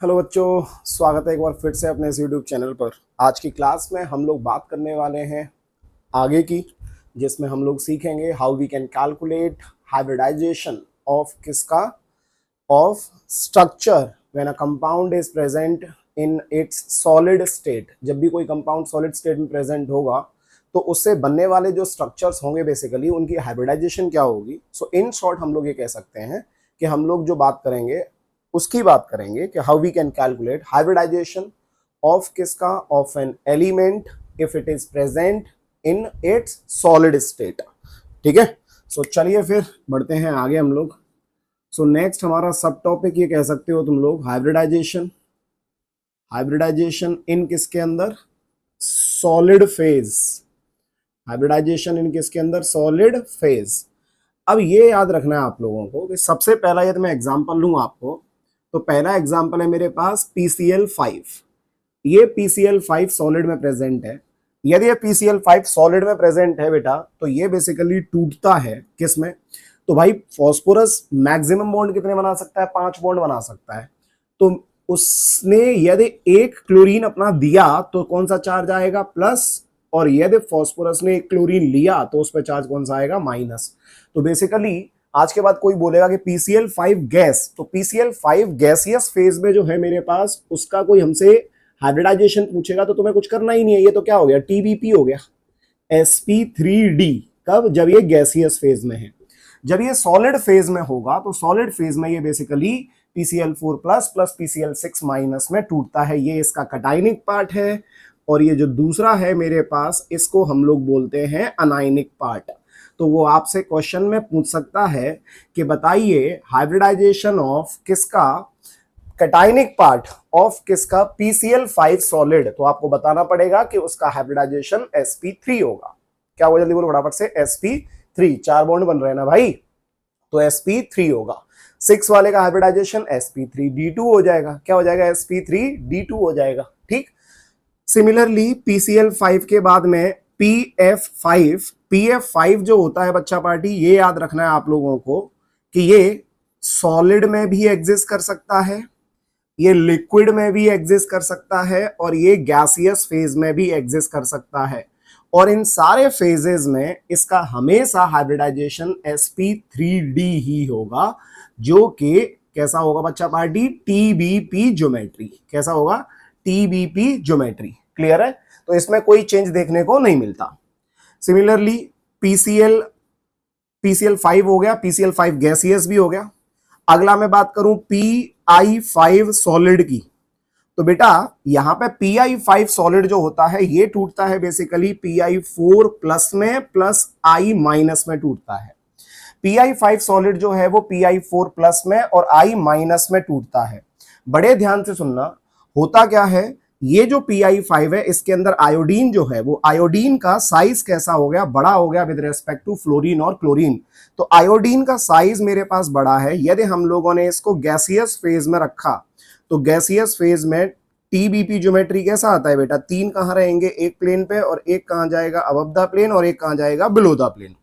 Hello बच्चों, स्वागत है एक बार फिर से अपने इस यूट्यूब चैनल पर। आज की क्लास में हम लोग बात करने वाले हैं आगे की, जिसमें हम लोग सीखेंगे how we can calculate hybridization of किसका of structure when a compound is present in its solid state. जब भी कोई कंपाउंड सॉलिड स्टेट में प्रेजेंट होगा तो उससे बनने वाले जो स्ट्रक्चर्स होंगे बेसिकली उनकी हाइब्रिडाइजेशन क्या होगी। सो इन शॉर्ट हम लोग ये कह सकते हैं कि हम लोग जो बात करेंगे उसकी बात करेंगे कि how we can calculate hybridization of किसका of an element if it is present in its solid state. ठीक है, सो चलिए फिर बढ़ते हैं आगे हम लोग। सो नेक्स्ट हमारा सब टॉपिक ये कह सकते हो तुम लोग हाइब्रिडाइजेशन। हाइब्रिडाइजेशन इन किसके अंदर? Solid phase. हाइब्रिडाइजेशन इन किसके अंदर? Solid phase. अब ये याद रखना है आप लोगों को कि सबसे पहला यदि मैं एग्जांपल लूं आपको, तो पहला एग्जांपल है मेरे पास PCl5। ये PCl5 सॉलिड में प्रेजेंट है। यदि ये PCl5 सॉलिड में प्रेजेंट है बेटा, तो ये बेसिकली टूटता है किस में? तो भाई फॉस्फोरस मैक्सिमम बॉन्ड कितने बना सकता है? 5 बॉन्ड बना सकता है। तो उसने यदि एक क्लोरीन अपना दिया तो कौन सा चार्ज आएगा? प्लस। और यदि फॉस्फोरस ने एक क्लोरीन लिया तो उस पर चार्ज कौन सा आएगा? माइनस। तो बेसिकली आज के बाद कोई बोलेगा कि PCl5 गैस, तो PCl5 गैसियस फेज में जो है मेरे पास, उसका कोई हमसे हाइब्रिडाइजेशन पूछेगा तो तुम्हें कुछ करना ही नहीं है। ये तो क्या हो गया? TBP हो गया, sp3d। कब? जब ये गैसियस फेज में है। जब ये सॉलिड फेज में होगा तो सॉलिड फेज में ये basically PCl4 plus plus PCl6 minus में टूटता है। ये इसका कटायनिक पार्ट है। और ये जो दूसरा है मेरे पास, इसको हम लोग बोलते हैं अनायनिक पार्ट। तो वो आपसे क्वेश्चन में पूछ सकता है कि बताइए हाइब्रिडाइजेशन ऑफ किसका कटायनिक पार्ट ऑफ किसका? PCl5 solid. तो आपको बताना पड़ेगा कि उसका हाइब्रिडाइजेशन sp3 होगा। क्या होगा? जल्दी बोलो फटाफट से। sp3। 4 बॉन्ड बन रहे हैं ना भाई, तो sp3 होगा। 6 वाले का हाइब्रिडाइजेशन sp3d2 हो जाएगा। क्या हो जाएगा? sp3d2 हो जाएगा। ठीक। सिमिलरली PCl5 के बाद में PF5। PF5 जो होता है बच्चा पार्टी, ये याद रखना है आप लोगों को कि ये सॉलिड में भी एग्जिस्ट कर सकता है, ये लिक्विड में भी एग्जिस्ट कर सकता है, और ये गैसियस फेज में भी एग्जिस्ट कर सकता है। और इन सारे फेजेस में इसका हमेशा हाइब्रिडाइजेशन sp3d ही होगा, जो कि कैसा होगा बच्चा पार्टी? TBP geometry. कैसा होगा? TBP geometry. क्लियर है? तो इसमें कोई चेंज देखने को नहीं मिलता। सिमिलरली PCl5 हो गया, PCl5 गैसियस भी हो गया। अगला मैं बात करूं PI5 सॉलिड की, तो बेटा यहां पे PI5 सॉलिड जो होता है ये टूटता है बेसिकली PI4 प्लस में प्लस I माइनस में टूटता है। PI5 सॉलिड जो है वो PI4 प्लस में और I माइनस में टूटता है। बड़े ध्यान से सुनना, होता क्या है, ये जो PI5 है इसके अंदर आयोडीन जो है, वो आयोडीन का साइज कैसा हो गया? बड़ा हो गया विद रेस्पेक्ट टू फ्लोरीन और क्लोरीन। तो आयोडीन का साइज मेरे पास बड़ा है। यदि हम लोगों ने इसको गैसियस फेज में रखा तो गैसियस फेज में TBP ज्योमेट्री कैसा आता है बेटा? 3 कहां रहेंगे? एक प्लेन पे, और एक कहां जाएगा? अबव द प्लेन, और एक कहां जाएगा? Below the plane.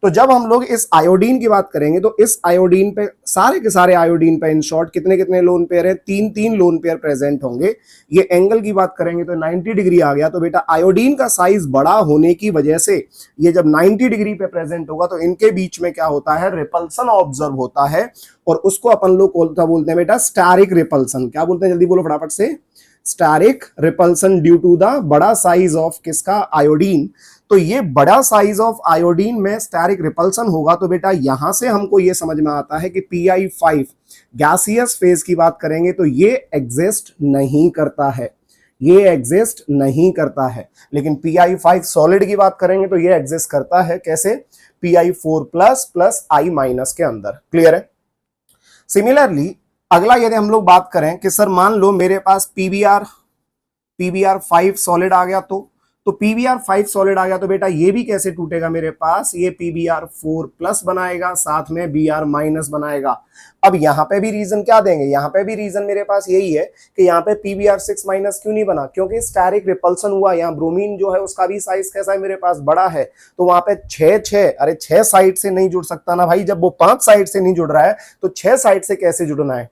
तो जब हम लोग इस आयोडीन की बात करेंगे तो इस आयोडीन पे, सारे के सारे आयोडीन पे इन शॉर्ट कितने कितने लोन पेयर है? 3 लोन पेयर प्रेजेंट होंगे। ये एंगल की बात करेंगे तो 90 डिग्री आ गया। तो बेटा आयोडीन का साइज बड़ा होने की वजह से ये जब 90 डिग्री पे प्रेजेंट होगा तो इनके बीच में क्या होता है? रिपल्सन ऑब्जर्व होता है, और उसको अपन लोग बोलते हैं बेटा स्टैरिक रिपल्सन। क्या बोलते हैं? जल्दी बोलो फटाफट से। Steric repulsion due to the बड़ा साइज ऑफ किसका? आयोडीन। तो ये बड़ा साइज ऑफ आयोडीन में स्टैरिक रिपल्सन होगा। तो बेटा यहां से हमको ये समझ में आता है कि PI5 गैसियस फेज की बात करेंगे तो ये एग्जिस्ट नहीं करता है, ये एग्जिस्ट नहीं करता है। लेकिन PI5 सॉलिड की बात करेंगे तो ये एग्जिस्ट करता है। कैसे? PI4 plus plus I minus के अंदर। क्लियर है? सिमिलरली अगला यदि हम लोग बात करें कि सर मान लो मेरे पास PBr5 सॉलिड आ गया, तो PBr5 सॉलिड आ गया तो बेटा ये भी कैसे टूटेगा मेरे पास? ये PBr4 प्लस बनाएगा, साथ में Br माइनस बनाएगा। अब यहां पे भी रीजन क्या देंगे? यहां पे भी रीजन मेरे पास यही है कि यहां पे PBr6 माइनस क्यों नहीं बना? क्योंकि स्टैरिक रिपल्सन हुआ। यहाँ ब्रोमीन जो है उसका भी साइज कैसा है मेरे पास? बड़ा है। तो वहां पे 6 साइड से नहीं जुड़ सकता ना भाई। जब वो 5 साइड से नहीं जुड़ रहा है तो 6 साइड से कैसे जुड़ना है?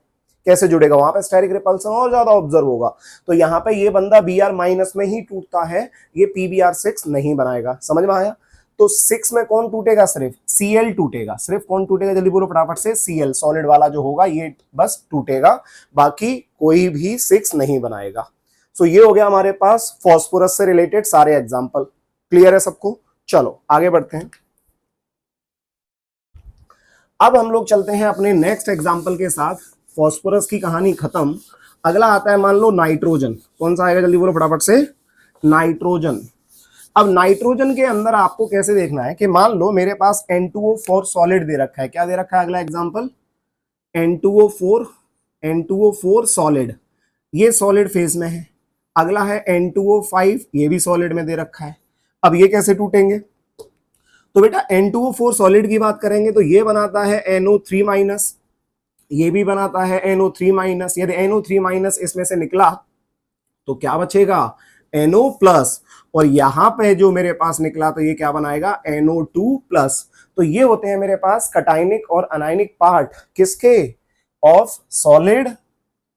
कैसे जुड़ेगा, वहां पे स्टेरिक रिपल्सन और ज्यादा ऑब्जर्व होगा। तो यहाँ पे ये बंदा Br माइनस में ही टूटता है, ये PBr6 नहीं बनाएगा। समझ में आया? तो 6 में कौन टूटेगा? सिर्फ Cl टूटेगा। सिर्फ कौन टूटेगा? जल्दी बोलो फटाफट से। Cl सॉलिड वाला जो होगा ये बस टूटेगा, बाकी कोई भी 6 नहीं बनाएगा। सो ये हो गया हमारे पास फॉस्फोरस से रिलेटेड सारे एग्जांपल। क्लियर है सबको? चलो आगे बढ़ते हैं। अब हम लोग चलते हैं अपने नेक्स्ट एग्जांपल के साथ। फॉस्फोरस की कहानी खत्म। अगला आता है मान लो नाइट्रोजन। कौन सा आएगा? जल्दी बोलो फटाफट से। नाइट्रोजन। अब नाइट्रोजन के अंदर आपको कैसे देखना है कि मान लो मेरे पास N2O4 सॉलिड दे रखा है। क्या दे रखा है? अगला एग्जांपल N2O4 सॉलिड, ये सॉलिड फेज में है। अगला है N2O5, ये भी सॉलिड में दे रखा है। अब ये कैसे टूटेंगे? तो बेटा N2O4 सॉलिड की बात करेंगे तो ये बनाता है NO3 माइनस, ये भी बनाता है NO3 माइनस। यदि NO3 माइनस इसमें से निकला तो क्या बचेगा? NO plus. और यहां पे जो मेरे पास निकला तो ये क्या बनाएगा? NO2 plus. तो ये होते हैं मेरे पास कटायनिक और अनायनिक पार्ट किसके? Of solid.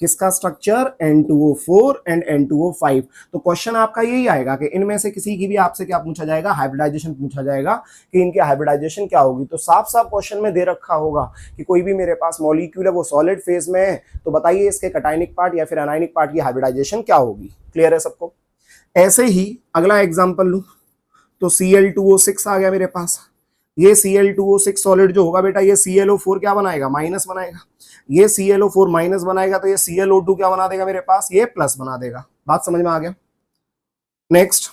किसका स्ट्रक्चर? N2O4 and N2O5। तो क्वेश्चन आपका यही आएगा कि इनमें से किसी की भी आपसे क्या पूछा जाएगा? हाइब्रिडाइजेशन पूछा जाएगा कि इनकी हाइब्रिडाइजेशन क्या होगी। तो साफ साफ क्वेश्चन में दे रखा होगा कि कोई भी मेरे पास मॉलिक्यूल है वो सॉलिड फेज में है, तो बताइए इसके कटायनिक पार्ट या फिर अनायनिक पार्ट की हाइब्रिडाइजेशन क्या होगी। क्लियर है सबको? ऐसे ही अगला एग्जाम्पल लू तो Cl2O6 आ गया मेरे पास। ये Cl2O6 सॉलिड जो होगा बेटा, ये ClO4 क्या बनाएगा? माइनस बनाएगा। ये ClO4 माइनस बनाएगा तो ये ClO2 क्या बना देगा मेरे पास? ये प्लस बना देगा। बात समझ में आ गया? नेक्स्ट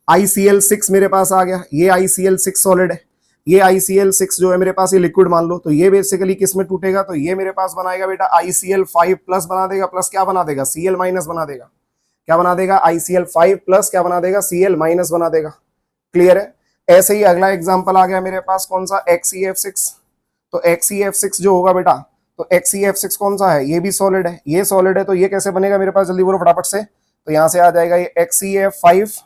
ICl6 मेरे पास आ गया। ये ICl6 सॉलिड है। ये ICl6 जो है मेरे पास, ये लिक्विड मान लो, तो ये बेसिकली किस में टूटेगा? तो ये मेरे पास बनाएगा बेटा ICl5 प्लस बना देगा, प्लस क्या बना देगा? Cl माइनस बना देगा। क्या बना देगा? ICl5 प्लस क्या बना देगा? Cl माइनस बना देगा। क्लियर है? ऐसे ही अगला एग्जांपल आ गया मेरे पास, कौन सा? XeF6। तो XeF6 जो होगा बेटा, तो XeF6 कौन सा है? ये भी सॉलिड है। ये सॉलिड है तो ये कैसे बनेगा मेरे पास? जल्दी बोलो फटाफट से। तो यहां से आ जाएगा ये XeF5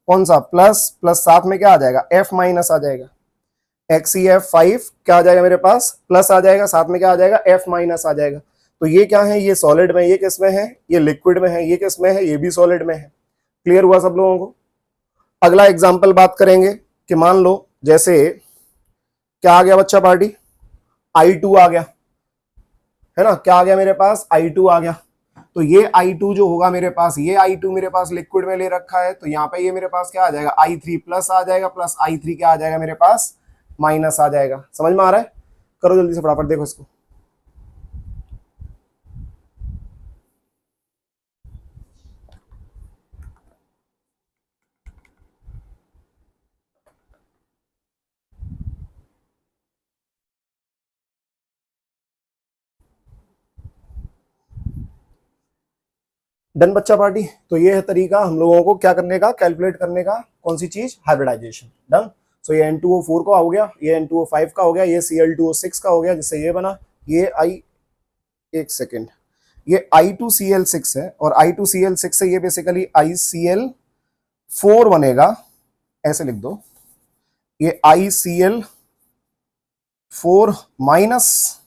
कौन सा? प्लस, प्लस साथ में क्या आ जाएगा? F माइनस आ जाएगा। XeF5 क्या आ जाएगा मेरे पास? प्लस आ जाएगा, साथ में क्या आ जाएगा? F माइनस आ जाएगा। तो ये क्या है? ये सॉलिड में, ये किस में है? ये लिक्विड में है। ये किस में है? ये भी सॉलिड में है। क्लियर हुआ सब लोगों को? अगला एग्जांपल बात करेंगे कि मान लो जैसे क्या आ गया बच्चा पार्टी? I2 आ गया, है ना? क्या आ गया मेरे पास? I2 आ गया। तो ये I2 जो होगा मेरे पास, ये I2 मेरे पास लिक्विड में ले रखा है, तो यहाँ पे ये मेरे पास क्या आ जाएगा? I3 प्लस आ जाएगा, प्लस I3 क्या आ जाएगा मेरे पास? माइनस आ जाएगा। समझ में आ रहा है? करो जल्दी से फटाफट, देखो इसको। डन बच्चा पार्टी? तो ये है तरीका हम लोगों को क्या करने का? कैलकुलेट करने का। कौन सी चीज? हाइब्रिडाइजेशन। डन। सो ये N2O4 का हो गया, ये N2O5 का हो गया, ये Cl2O6 का हो गया, जिससे ये बना। ये एक सेकेंड, ये I2Cl6 है, और I2Cl6 से ये बेसिकली ICl4 बनेगा। ऐसे लिख दो, ये ICl4 minus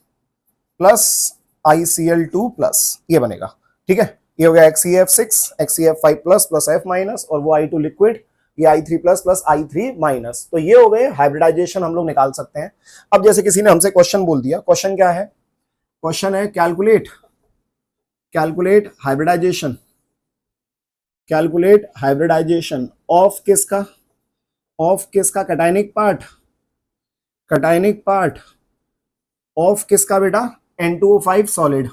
plus ICl2 plus, ये बनेगा। ठीक है? ये हो गया XeF6, XeF5 plus plus F minus, और वो I2 लिक्विड, ये I3 plus plus I3 minus. तो ये हो गए हाइब्रिडाइजेशन, हम लोग निकाल सकते हैं। अब जैसे किसी ने हमसे क्वेश्चन बोल दिया, क्वेश्चन क्या है? क्वेश्चन है calculate hybridization, calculate hybridization of किसका? ऑफ किसका? कटायनिक पार्ट ऑफ किसका बेटा? N2O5 solid,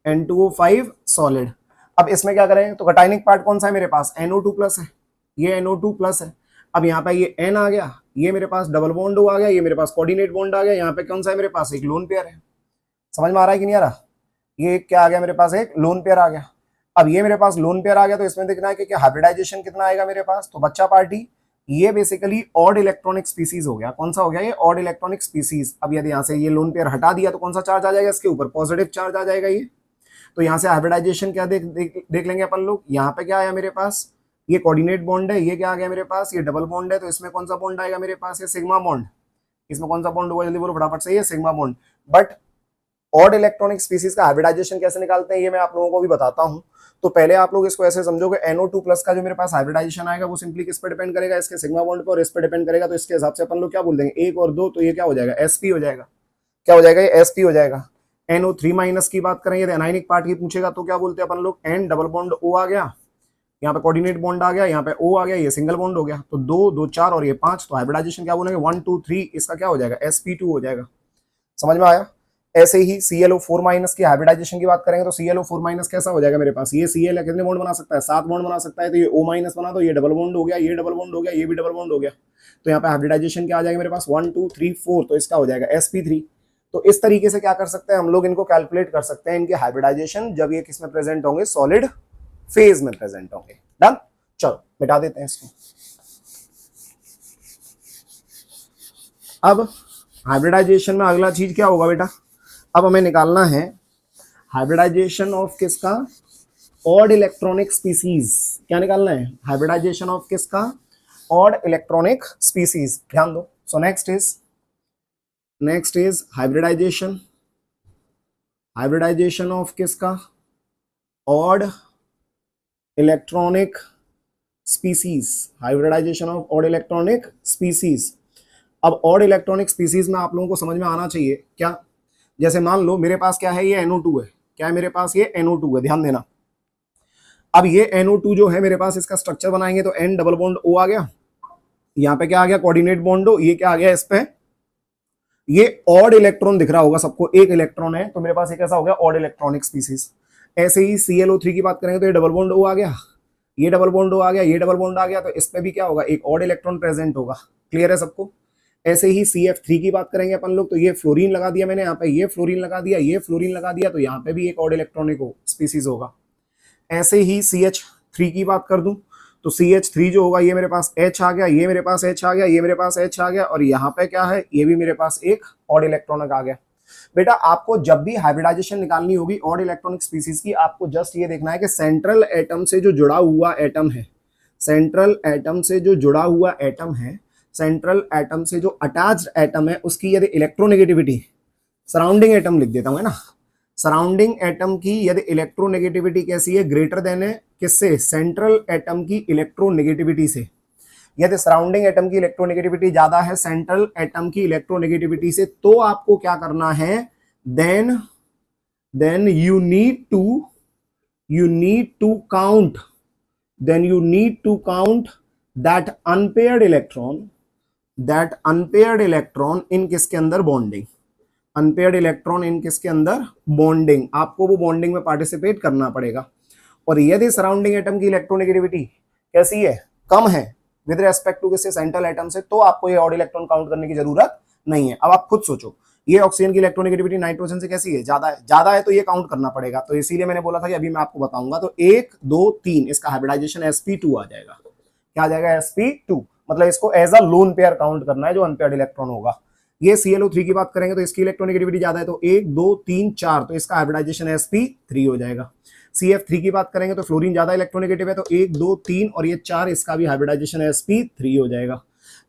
N2O5 solid. अब इसमें क्या करें? तो कटायनिक पार्ट कौन सा है मेरे पास? NO2 प्लस है, ये NO2 प्लस है। अब यहाँ पे ये N आ गया, ये मेरे पास डबल बॉन्ड आ गया, ये मेरे पास कोऑर्डिनेट बॉन्ड आ गया। यहाँ पे कौन सा है मेरे पास? एक लोन पेयर है। समझ में आ रहा है कि नहीं आ रहा? ये क्या आ गया मेरे पास? एक लोन पेयर आ गया। अब ये मेरे पास लोन पेयर आ गया, तो इसमें देखना है कि हाइब्रिडाइजेशन कितना आएगा मेरे पास। तो बच्चा पार्टी, ये बेसिकली ऑड इलेक्ट्रॉनिक स्पीसीज हो गया। कौन सा हो गया? ये ऑड इलेक्ट्रॉनिक स्पीसीज। अब यदि यहाँ से ये लोन पेयर हटा दिया तो कौन सा चार्ज आ जाएगा इसके ऊपर? पॉजिटिव चार्ज आ जाएगा ये। तो यहाँ से हाइब्रिडाइजेशन क्या देख लेंगे अपन लोग। यहाँ पे क्या आया मेरे पास? ये कोऑर्डिनेट बॉन्ड है। ये क्या आ गया मेरे पास? ये डबल बॉन्ड है। तो इसमें कौन सा बॉन्ड आएगा मेरे पास? ये सिग्मा बॉन्ड। इसमें कौन सा बॉन्ड होगा, जल्दी बोलो फटाफट से, ये sigma bond. But odd electronic species का हाइब्रिडाइजेशन कैसे निकालते हैं ये मैं आप लोगों को भी बताता हूं। तो पहले आप लोग इसको ऐसे समझोगे, NO2 प्लस का जो मेरे पास हाइब्रिडाइजेशन आएगा वो सिंपली किस पे डिपेंड करेगा, इसके सिग्मा बॉन्ड पे, और इस पे डिपेंड करेगा। तो इसके हिसाब से अपन लोग क्या बोल देंगे, 1 और 2, तो ये क्या हो जाएगा, sp हो जाएगा। क्या हो जाएगा, ये sp हो जाएगा। NO3 माइनस की बात करें, यदि एनाइनिक पार्ट की पूछेगा तो क्या बोलते हैं अपन लोग, N डबल बॉन्ड O आ गया, यहाँ पे कोऑर्डिनेट बॉन्ड आ गया, यहाँ पे O आ गया, ये सिंगल बॉन्ड हो गया। तो 2 2 4 और ये 5, तो हाइब्रिडाइजेशन क्या बोलेंगे, 1 2 3, इसका क्या हो जाएगा, sp2 हो जाएगा। समझ में आया। ऐसे ही ClO4 माइनस की हाइब्रिडाइजेशन की बात करेंगे तो ClO4 माइनस कैसा हो जाएगा मेरे पास, ये Cl कितने बॉन्ड बना सकता है, 7 बॉन्ड बना सकता है। तो ये O माइनस बना, तो ये डबल बॉन्ड हो गया, ये डबल बॉन्ड हो गया, ये भी डबल बॉन्ड हो गया। तो यहाँ पे हाइब्रिडाइजेशन क्या आ जाएगा मेरे पास, 1 2 3 4, तो इसका हो जाएगा sp3। तो इस तरीके से क्या कर सकते हैं हम लोग, इनको कैलकुलेट कर सकते हैं, इनके हाइब्रिडाइजेशन, जब ये किस में प्रेजेंट होंगे, सॉलिड फेज में प्रेजेंट होंगे। डन, चलो मिटा देते हैं इसको। अब हाइब्रिडाइजेशन में अगला चीज क्या होगा बेटा, अब हमें निकालना है हाइब्रिडाइजेशन ऑफ किसका, ऑड इलेक्ट्रॉनिक स्पीसीज। क्या निकालना है, हाइब्रिडाइजेशन ऑफ किसका, ऑड इलेक्ट्रॉनिक स्पीसीज। ध्यान दो। So next is hybridization of किसका, odd electronic species, hybridization of odd electronic species. अब ऑड इलेक्ट्रॉनिक स्पीसीज में आप लोगों को समझ में आना चाहिए क्या, जैसे मान लो मेरे पास क्या है, ये NO2 है, क्या है मेरे पास, ये NO2 है, ध्यान देना। अब ये NO2 जो है मेरे पास, इसका स्ट्रक्चर बनाएंगे तो N डबल बॉन्ड O आ गया, यहाँ पे क्या आ गया, कोऑर्डिनेट बॉन्ड O, ये क्या आ गया इस पे, ये ऑड इलेक्ट्रॉन दिख रहा होगा सबको, एक इलेक्ट्रॉन है, तो मेरे पास ये कैसा हो गया, ऑड इलेक्ट्रॉनिक स्पीसीज। ऐसे ही ClO3 की बात करेंगे तो ये डबल बॉन्ड O आ गया, ये डबल बॉन्ड O आ गया, ये डबल बॉन्ड आ गया, तो इस पे भी क्या होगा, एक ऑड इलेक्ट्रॉन प्रेजेंट होगा। क्लियर है सबको। ऐसे ही CF3 की बात करेंगे अपन लोग, तो ये फ्लोरीन लगा दिया मैंने यहाँ पे, ये फ्लोरीन लगा दिया, ये फ्लोरीन लगा दिया, तो यहाँ पे भी एक ऑड इलेक्ट्रॉनिक स्पीसीज होगा। ऐसे ही CH3 की बात कर दूं तो CH3 जो होगा, ये मेरे पास H आ गया, ये मेरे पास H आ गया, ये मेरे पास H आ गया, और यहाँ पे क्या है, ये भी मेरे पास एक ऑड इलेक्ट्रॉनिक आ गया। बेटा आपको जब भी हाइब्रिडाइजेशन निकालनी होगी ऑड इलेक्ट्रॉनिक स्पीसीज की, आपको जस्ट ये देखना है कि सेंट्रल एटम से जो जुड़ा हुआ एटम है, सेंट्रल एटम से जो जुड़ा हुआ एटम है, सेंट्रल एटम से जो अटैच्ड एटम है, उसकी यदि इलेक्ट्रोनेगेटिविटी, सराउंडिंग एटम लिख देता हूं है ना, सराउंडिंग एटम की यदि इलेक्ट्रोनेगेटिविटी कैसी है, ग्रेटर देन है किससे, सेंट्रल एटम की इलेक्ट्रोनेगेटिविटी से। यदि सराउंडिंग एटम की इलेक्ट्रोनेगेटिविटी ज्यादा है सेंट्रल एटम की इलेक्ट्रोनेगेटिविटी से, तो आपको क्या करना है, then you need to count that unpaired electron in किसके अंदर, बॉन्डिंग, अनपेयर्ड इलेक्ट्रॉन इन किसके अंदर, बॉन्डिंग। आपको वो बॉन्डिंग में पार्टिसिपेट करना पड़ेगा। और यदि सराउंडिंग एटम की इलेक्ट्रोनेगेटिविटी कैसी है, कम है विद रेस्पेक्ट टू किससे, सेंट्रल एटम से, तो आपको ये ऑड इलेक्ट्रॉन काउंट करने की जरूरत नहीं है। अब आप खुद सोचो, ये ऑक्सीजन की इलेक्ट्रोनेगेटिविटी नाइट्रोजन से कैसी है, ज्यादा है, तो ये काउंट करना पड़ेगा। तो इसीलिए मैंने बोला था कि अभी मैं आपको बताऊंगा। तो 1 2 3 इसका हाइब्रिडाइजेशन sp2 आ जाएगा। क्या आ जाएगा, sp2, मतलब इसको as a lone pair count करना है जो अनपेयर्ड इलेक्ट्रॉन होगा। ये ClO3 की बात करेंगे तो इसकी इलेक्ट्रोनेगेटिविटी ज्यादा है, तो 1 2 3 4, तो इसका हाइब्रिडाइजेशन sp3 हो जाएगा। CF3 की बात करेंगे तो फ्लोरीन ज्यादा इलेक्ट्रोनेगेटिव है, तो 1 2 3 और ये 4, इसका भी हाइब्रिडाइजेशन sp3 हो जाएगा।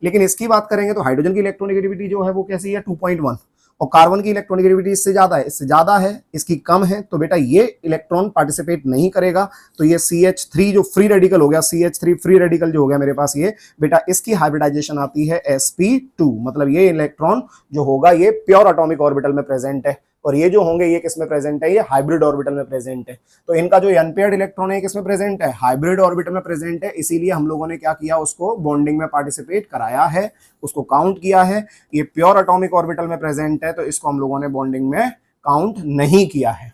लेकिन इसकी बात करेंगे तो हाइड्रोजन की इलेक्ट्रोनेगेटिविटी जो है वो कैसी है, 2.1, और कार्बन की इलेक्ट्रोनेगेटिविटी इससे ज्यादा है, इसकी कम है, तो बेटा ये इलेक्ट्रॉन पार्टिसिपेट नहीं करेगा। तो ये CH3 जो फ्री रेडिकल हो गया, CH3 फ्री रेडिकल जो हो गया मेरे पास, ये बेटा इसकी हाइब्रिडाइजेशन आती है sp2, मतलब ये इलेक्ट्रॉन जो होगा ये प्योर एटॉमिक ऑर्बिटल में प्रेजेंट है, और ये जो होंगे ये किसमें प्रेजेंट है, ये हाइब्रिड ऑर्बिटल में प्रेजेंट है। तो इनका जो अनपेयर्ड इलेक्ट्रॉन है किसमें प्रेजेंट है, हाइब्रिड ऑर्बिटल में प्रेजेंट है। इसीलिए हम लोगों ने क्या किया, उसको बॉन्डिंग में पार्टिसिपेट कराया है, उसको काउंट किया है। ये प्योर एटॉमिक ऑर्बिटल में प्रेजेंट है, तो इसको हम लोगों ने बॉन्डिंग में काउंट नहीं किया है,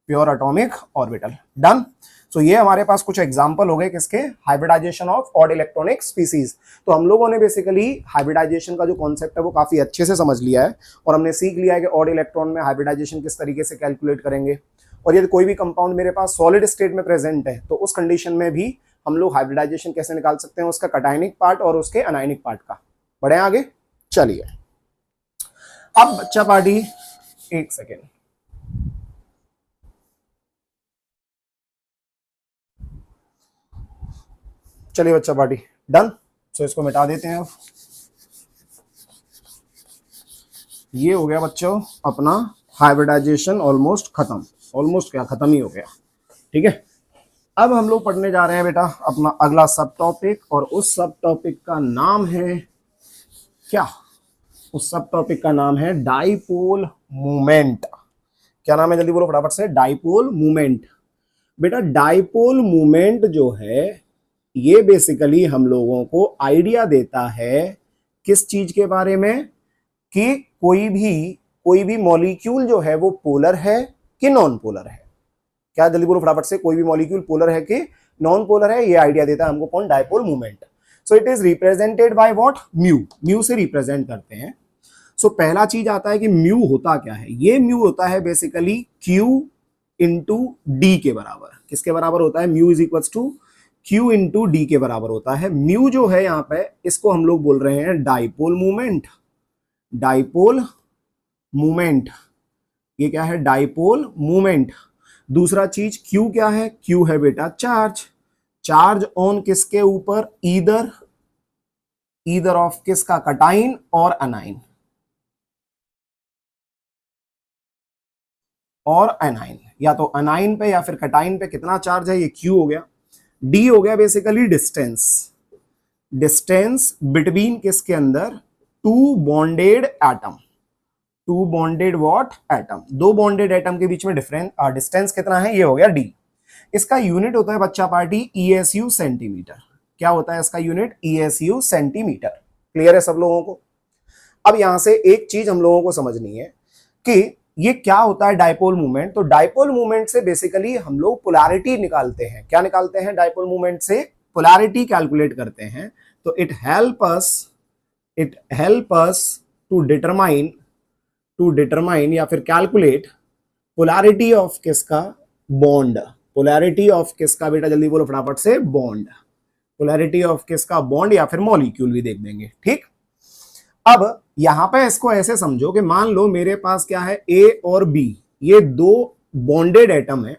pure atomic orbital. Done. So ये हमारे पास कुछ एग्जांपल हो गए किसके, hybridization of odd electronic species. तो हम लोगों ने बेसिकली हाइब्रिडाइजेशन का जो कॉन्सेप्ट है वो काफी अच्छे से समझ लिया है, और हमने सीख लिया है कि ऑड इलेक्ट्रॉन में हाइब्रिडाइजेशन किस तरीके से कैलकुलेट करेंगे। और यदि कोई भी कंपाउंड मेरे पास सॉलिड स्टेट में प्रेजेंट है, तो उस कंडीशन में भी हम लोग हाइब्रिडाइजेशन कैसे निकाल सकते हैं, उसका कटायनिक पार्ट और उसके अनायनिक पार्ट का। बढ़े आगे, चलिए। अब बच्चा पार्टी, एक सेकेंड, चलिए बच्चा पार्टी, डन। सो इसको मिटा देते हैं अब। ये हो गया बच्चों अपना हाइब्रिडाइजेशन ऑलमोस्ट खत्म, ऑलमोस्ट क्या खत्म ही हो गया। ठीक है, अब हम लोग पढ़ने जा रहे हैं बेटा अपना अगला सब टॉपिक, और उस सब टॉपिक का नाम है क्या? उस सब टॉपिक का नाम है डाइपोल मूवमेंट। क्या नाम है, जल्दी बोलो फटाफट से। Dipole movement. बेटा डाइपोल मूवमेंट जो है ये बेसिकली हम लोगों को आइडिया देता है किस चीज के बारे में, कि कोई भी मॉलिक्यूल जो है वो पोलर है कि नॉन पोलर है। क्या, जल्दी बोलो फटाफट से, कोई भी मॉलिक्यूल पोलर है कि नॉन पोलर है, ये आइडिया देता है हमको कौन? Dipole movement. So it is represented by what? Mu. Mu से रिप्रेजेंट करते हैं। सो पहला चीज आता है कि म्यू होता क्या है। ये म्यू होता है बेसिकली क्यू इंटू डी के बराबर। किसके बराबर होता है? Mu is equals to Q into d के बराबर होता है। म्यू जो है यहाँ पे, इसको हम लोग बोल रहे हैं डाइपोल मूवमेंट। डाइपोल मूवमेंट, ये क्या है? Dipole movement. दूसरा चीज क्यू क्या है? क्यू है बेटा चार्ज। चार्ज ऑन किसके ऊपर? ईदर ऑफ किसका? कटाइन और अनाइन, और एनाइन, या तो अनाइन पे या फिर कटाइन पे कितना चार्ज है, ये क्यू हो गया। डी हो गया बेसिकली डिस्टेंस। डिस्टेंस बिटवीन किसके अंदर? Two bonded atom. Two bonded what? Atom. दो बॉन्डेड एटम के बीच में डिस्टेंस कितना है, ये हो गया डी। इसका यूनिट होता है बच्चा पार्टी ईएसयू सेंटीमीटर। क्या होता है इसका यूनिट? ईएसयू सेंटीमीटर। क्लियर है सब लोगों को? अब यहां से एक चीज हम लोगों को समझनी है कि ये क्या होता है डाइपोल मूवमेंट। तो डाइपोल मूवमेंट से बेसिकली हम लोग पोलैरिटी निकालते हैं। क्या निकालते हैं? डाइपोल मूवमेंट से पोलैरिटी कैलकुलेट करते हैं। तो it help us to determine या फिर कैलकुलेट पोलैरिटी ऑफ किसका? बॉन्ड। पोलैरिटी ऑफ किसका बेटा? जल्दी बोलो फटाफट से। बॉन्ड। पोलैरिटी ऑफ किसका? बॉन्ड, या फिर मॉलिक्यूल भी देख देंगे। ठीक, अब यहां पे इसको ऐसे समझो कि मान लो मेरे पास क्या है, ए और बी, ये दो बॉन्डेड एटम है,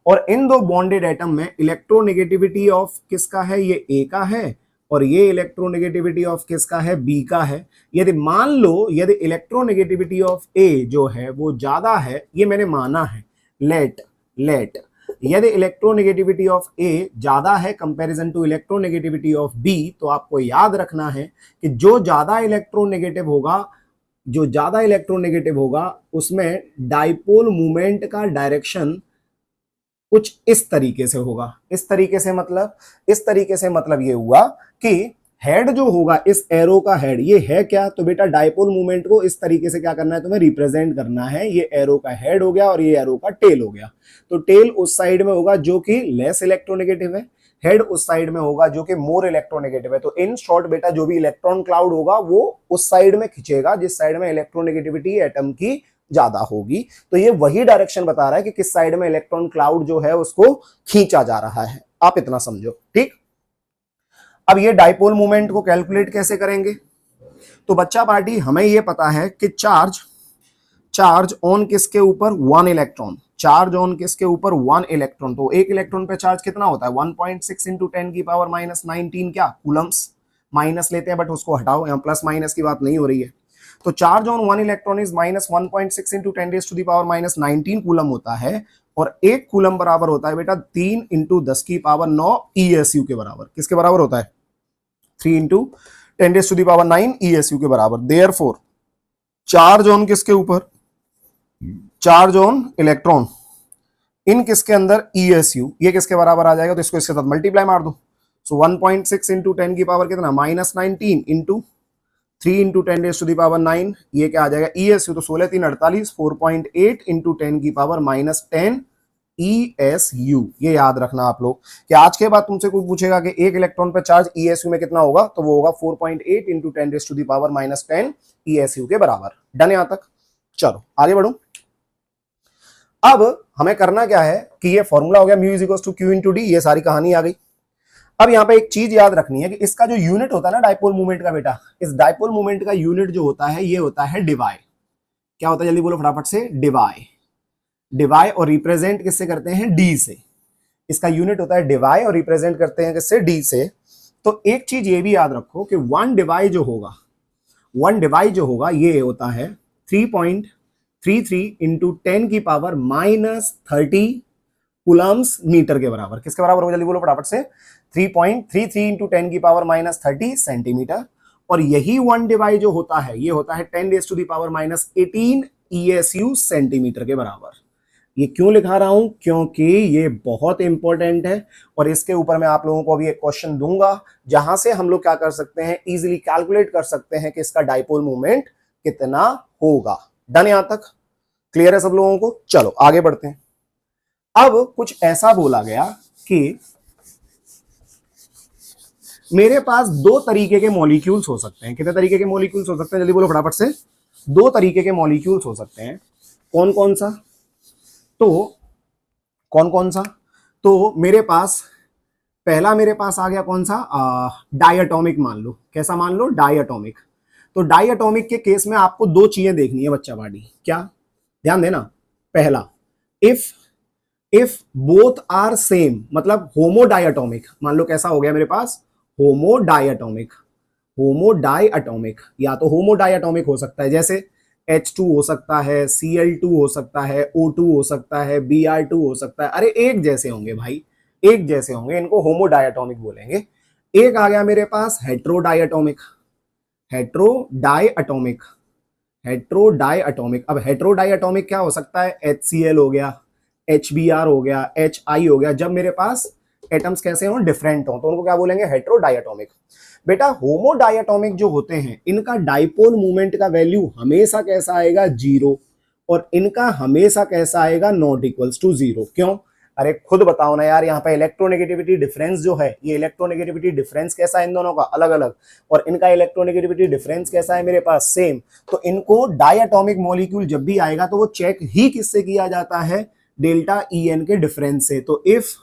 और इन दो बॉन्डेड एटम में इलेक्ट्रोनेगेटिविटी ऑफ किसका है? ये ए का है, और ये इलेक्ट्रोनेगेटिविटी ऑफ किसका है? बी का है। यदि मान लो यदि इलेक्ट्रोनेगेटिविटी ऑफ ए जो है वो ज्यादा है, ये मैंने माना है, लेट यदि इलेक्ट्रोनेगेटिविटी ऑफ ए ज्यादा है comparison to electronegativity of B, तो आपको याद रखना है कि जो ज्यादा इलेक्ट्रोनेगेटिव होगा उसमें डाइपोल मूवमेंट का डायरेक्शन कुछ इस तरीके से होगा। इस तरीके से मतलब ये हुआ कि हेड जो होगा, इस एरो का हेड, ये है क्या? तो बेटा डाइपोल मूवमेंट को इस तरीके से क्या करना है, तुम्हें रिप्रेजेंट करना है। ये एरो का हेड हो गया और ये एरो का टेल हो गया। तो टेल उस साइड में होगा जो कि लेस इलेक्ट्रोनेगेटिव है, हेड उस साइड में होगा जो कि मोर इलेक्ट्रोनेगेटिव है। तो इन शॉर्ट बेटा जो भी इलेक्ट्रॉन क्लाउड होगा वो उस साइड में खिंचेगा जिस साइड में इलेक्ट्रोनेगेटिविटी एटम की ज्यादा होगी। तो ये वही डायरेक्शन बता रहा है कि किस साइड में इलेक्ट्रॉन क्लाउड जो है उसको खींचा जा रहा है। आप इतना समझो। ठीक, अब ये डाइपोल मूवमेंट को कैलकुलेट कैसे करेंगे? तो बच्चा पार्टी हमें ये पता है कि चार्ज ऑन किसके ऊपर? 1 इलेक्ट्रॉन। चार्ज ऑन किसके ऊपर? 1 इलेक्ट्रॉन। तो एक इलेक्ट्रॉन पे चार्ज कितना होता है? 1.6 इंटू 10 की पावर माइनस 19 क्या? कूलम्स। माइनस लेते हैं बट उसको हटाओ, यहाँ प्लस माइनस की बात नहीं हो रही है। तो charge on 1 electron is minus 1.6 into 10 raise to the power minus 19 coulomb होता है, और एक कूलम बराबर होता है बेटा 3 इंटू 10 की पावर 9 ईएसयू के बराबर। किसके बराबर होता है? 3 into 10 raise to the power 9 ESU के बराबर। देयरफॉर चार्ज ऑन किसके ऊपर? चार्ज ऑन इलेक्ट्रॉन इन किसके अंदर? ईएसयू। ये किसके बराबर आ जाएगा? तो इसको इसके साथ मल्टीप्लाई मार दो। सो 1.6 इंटू 10 की पावर कितना? Minus 19 into 3 into 10 raise to the power 9, ये क्या आ जाएगा? ईएसयू। तो 16 3 48, 4.8 इंटू 10 की पावर माइनस 10 ईएसयू। ये याद रखना आप लोग कि आज के बाद तुमसे कोई पूछेगा कि एक इलेक्ट्रॉन पे चार्ज ईएसयू में कितना होगा, तो वो होगा 4.8 into 10 raise to the power minus 10 ESU के बराबर। डन यहां तक? चलो आगे बढ़ो। अब हमें करना क्या है कि ये फॉर्मूला हो गया mu is equals to Q into D, ये सारी कहानी आ गई। अब यहाँ पे एक चीज याद रखनी है कि इसका जो यूनिट होता है ना डाइपोल मूवमेंट का बेटा, इस डाइपोल मूवमेंट का यूनिट जो होता है ये होता है डिवाई। क्या होता है? जल्दी बोलो फटाफट से। डिवाई और रिप्रेजेंट किससे करते हैं? डी से। इसका यूनिट होता है डिवाई और रिप्रेजेंट करते हैं किससे? डी से। तो एक चीज ये भी याद रखो कि वन डिवाई जो होगा ये होता है 3.33 इंटू 10⁻³ कूलम्स मीटर के बराबर। किसके बराबर हो, जल्दी बोलो फटाफट से। 3.33 इंटू 10⁻³ सेंटीमीटर। और यही 1 डिवाइड जो होता है ये होता है 10⁻⁻18 ESU सेंटीमीटर के बराबर। ये क्यों लिखा रहा हूं, क्योंकि ये बहुत इंपॉर्टेंट है और इसके ऊपर मैं आप लोगों को अभी एक क्वेश्चन दूंगा जहां से हम लोग क्या कर सकते हैं, इजीली कैलकुलेट कर सकते हैं कि इसका डाइपोल मोमेंट कितना होगा। डन, यहां तक क्लियर है सब लोगों को। चलो आगे बढ़ते हैं। अब कुछ ऐसा बोला गया कि मेरे पास 2 तरीके के मॉलिक्यूल्स हो सकते हैं। कितने तरीके के मॉलिक्यूल्स हो सकते हैं, जल्दी बोलो फटाफट से। 2 तरीके के मॉलिक्यूल्स हो सकते हैं। कौन कौन सा, तो कौन कौन सा, तो मेरे पास पहला मेरे पास आ गया कौन सा, डायटोमिक मान लो। कैसा मान लो, डायटोमिक। तो डायटोमिक के केस में आपको 2 चीजें देखनी है बच्चा बाड़ी। क्या, ध्यान देना। पहला, इफ बोथ आर सेम, मतलब होमोडायटोमिक। मान लो कैसा हो गया मेरे पास, होमोडायटोमिक। होमोडायटोमिक या तो होमोडायटोमिक हो सकता है, जैसे H2 हो सकता है, Cl2 हो सकता है, O2 हो सकता है, Br2 हो सकता है। अरे एक जैसे होंगे भाई, एक जैसे होंगे, इनको होमोडायटोमिक बोलेंगे। एक आ गया मेरे पास हेट्रोडायटोमिक। हेट्रोडायटोमिक, हेट्रोडायटोमिक। अब हेट्रोडायटोमिक क्या हो सकता है, HCl हो गया, HBr हो गया, HI हो गया। जब मेरे पास एटम्स कैसे हो, डिफरेंट हो, तो उनको क्या बोलेंगे, हेट्रोडायटोमिक। बेटा होमोडायटोमिक जो होते हैं इनका डाइपोल मूवमेंट का वैल्यू हमेशा कैसा आएगा, 0। और इनका हमेशा कैसा आएगा, नॉट इक्वल्स टू 0। क्यों, अरे खुद बताओ ना यार। यहाँ पे इलेक्ट्रोनेगेटिविटी डिफरेंस जो है, ये इलेक्ट्रोनेगेटिविटी डिफरेंस कैसा है इन दोनों का, अलग अलग। और इनका इलेक्ट्रोनेगेटिविटी डिफरेंस कैसा है मेरे पास, सेम। तो इनको डायटोमिक मॉलिक्यूल जब भी आएगा तो वो चेक ही किससे किया जाता है, डेल्टा EN के डिफरेंस से। तो if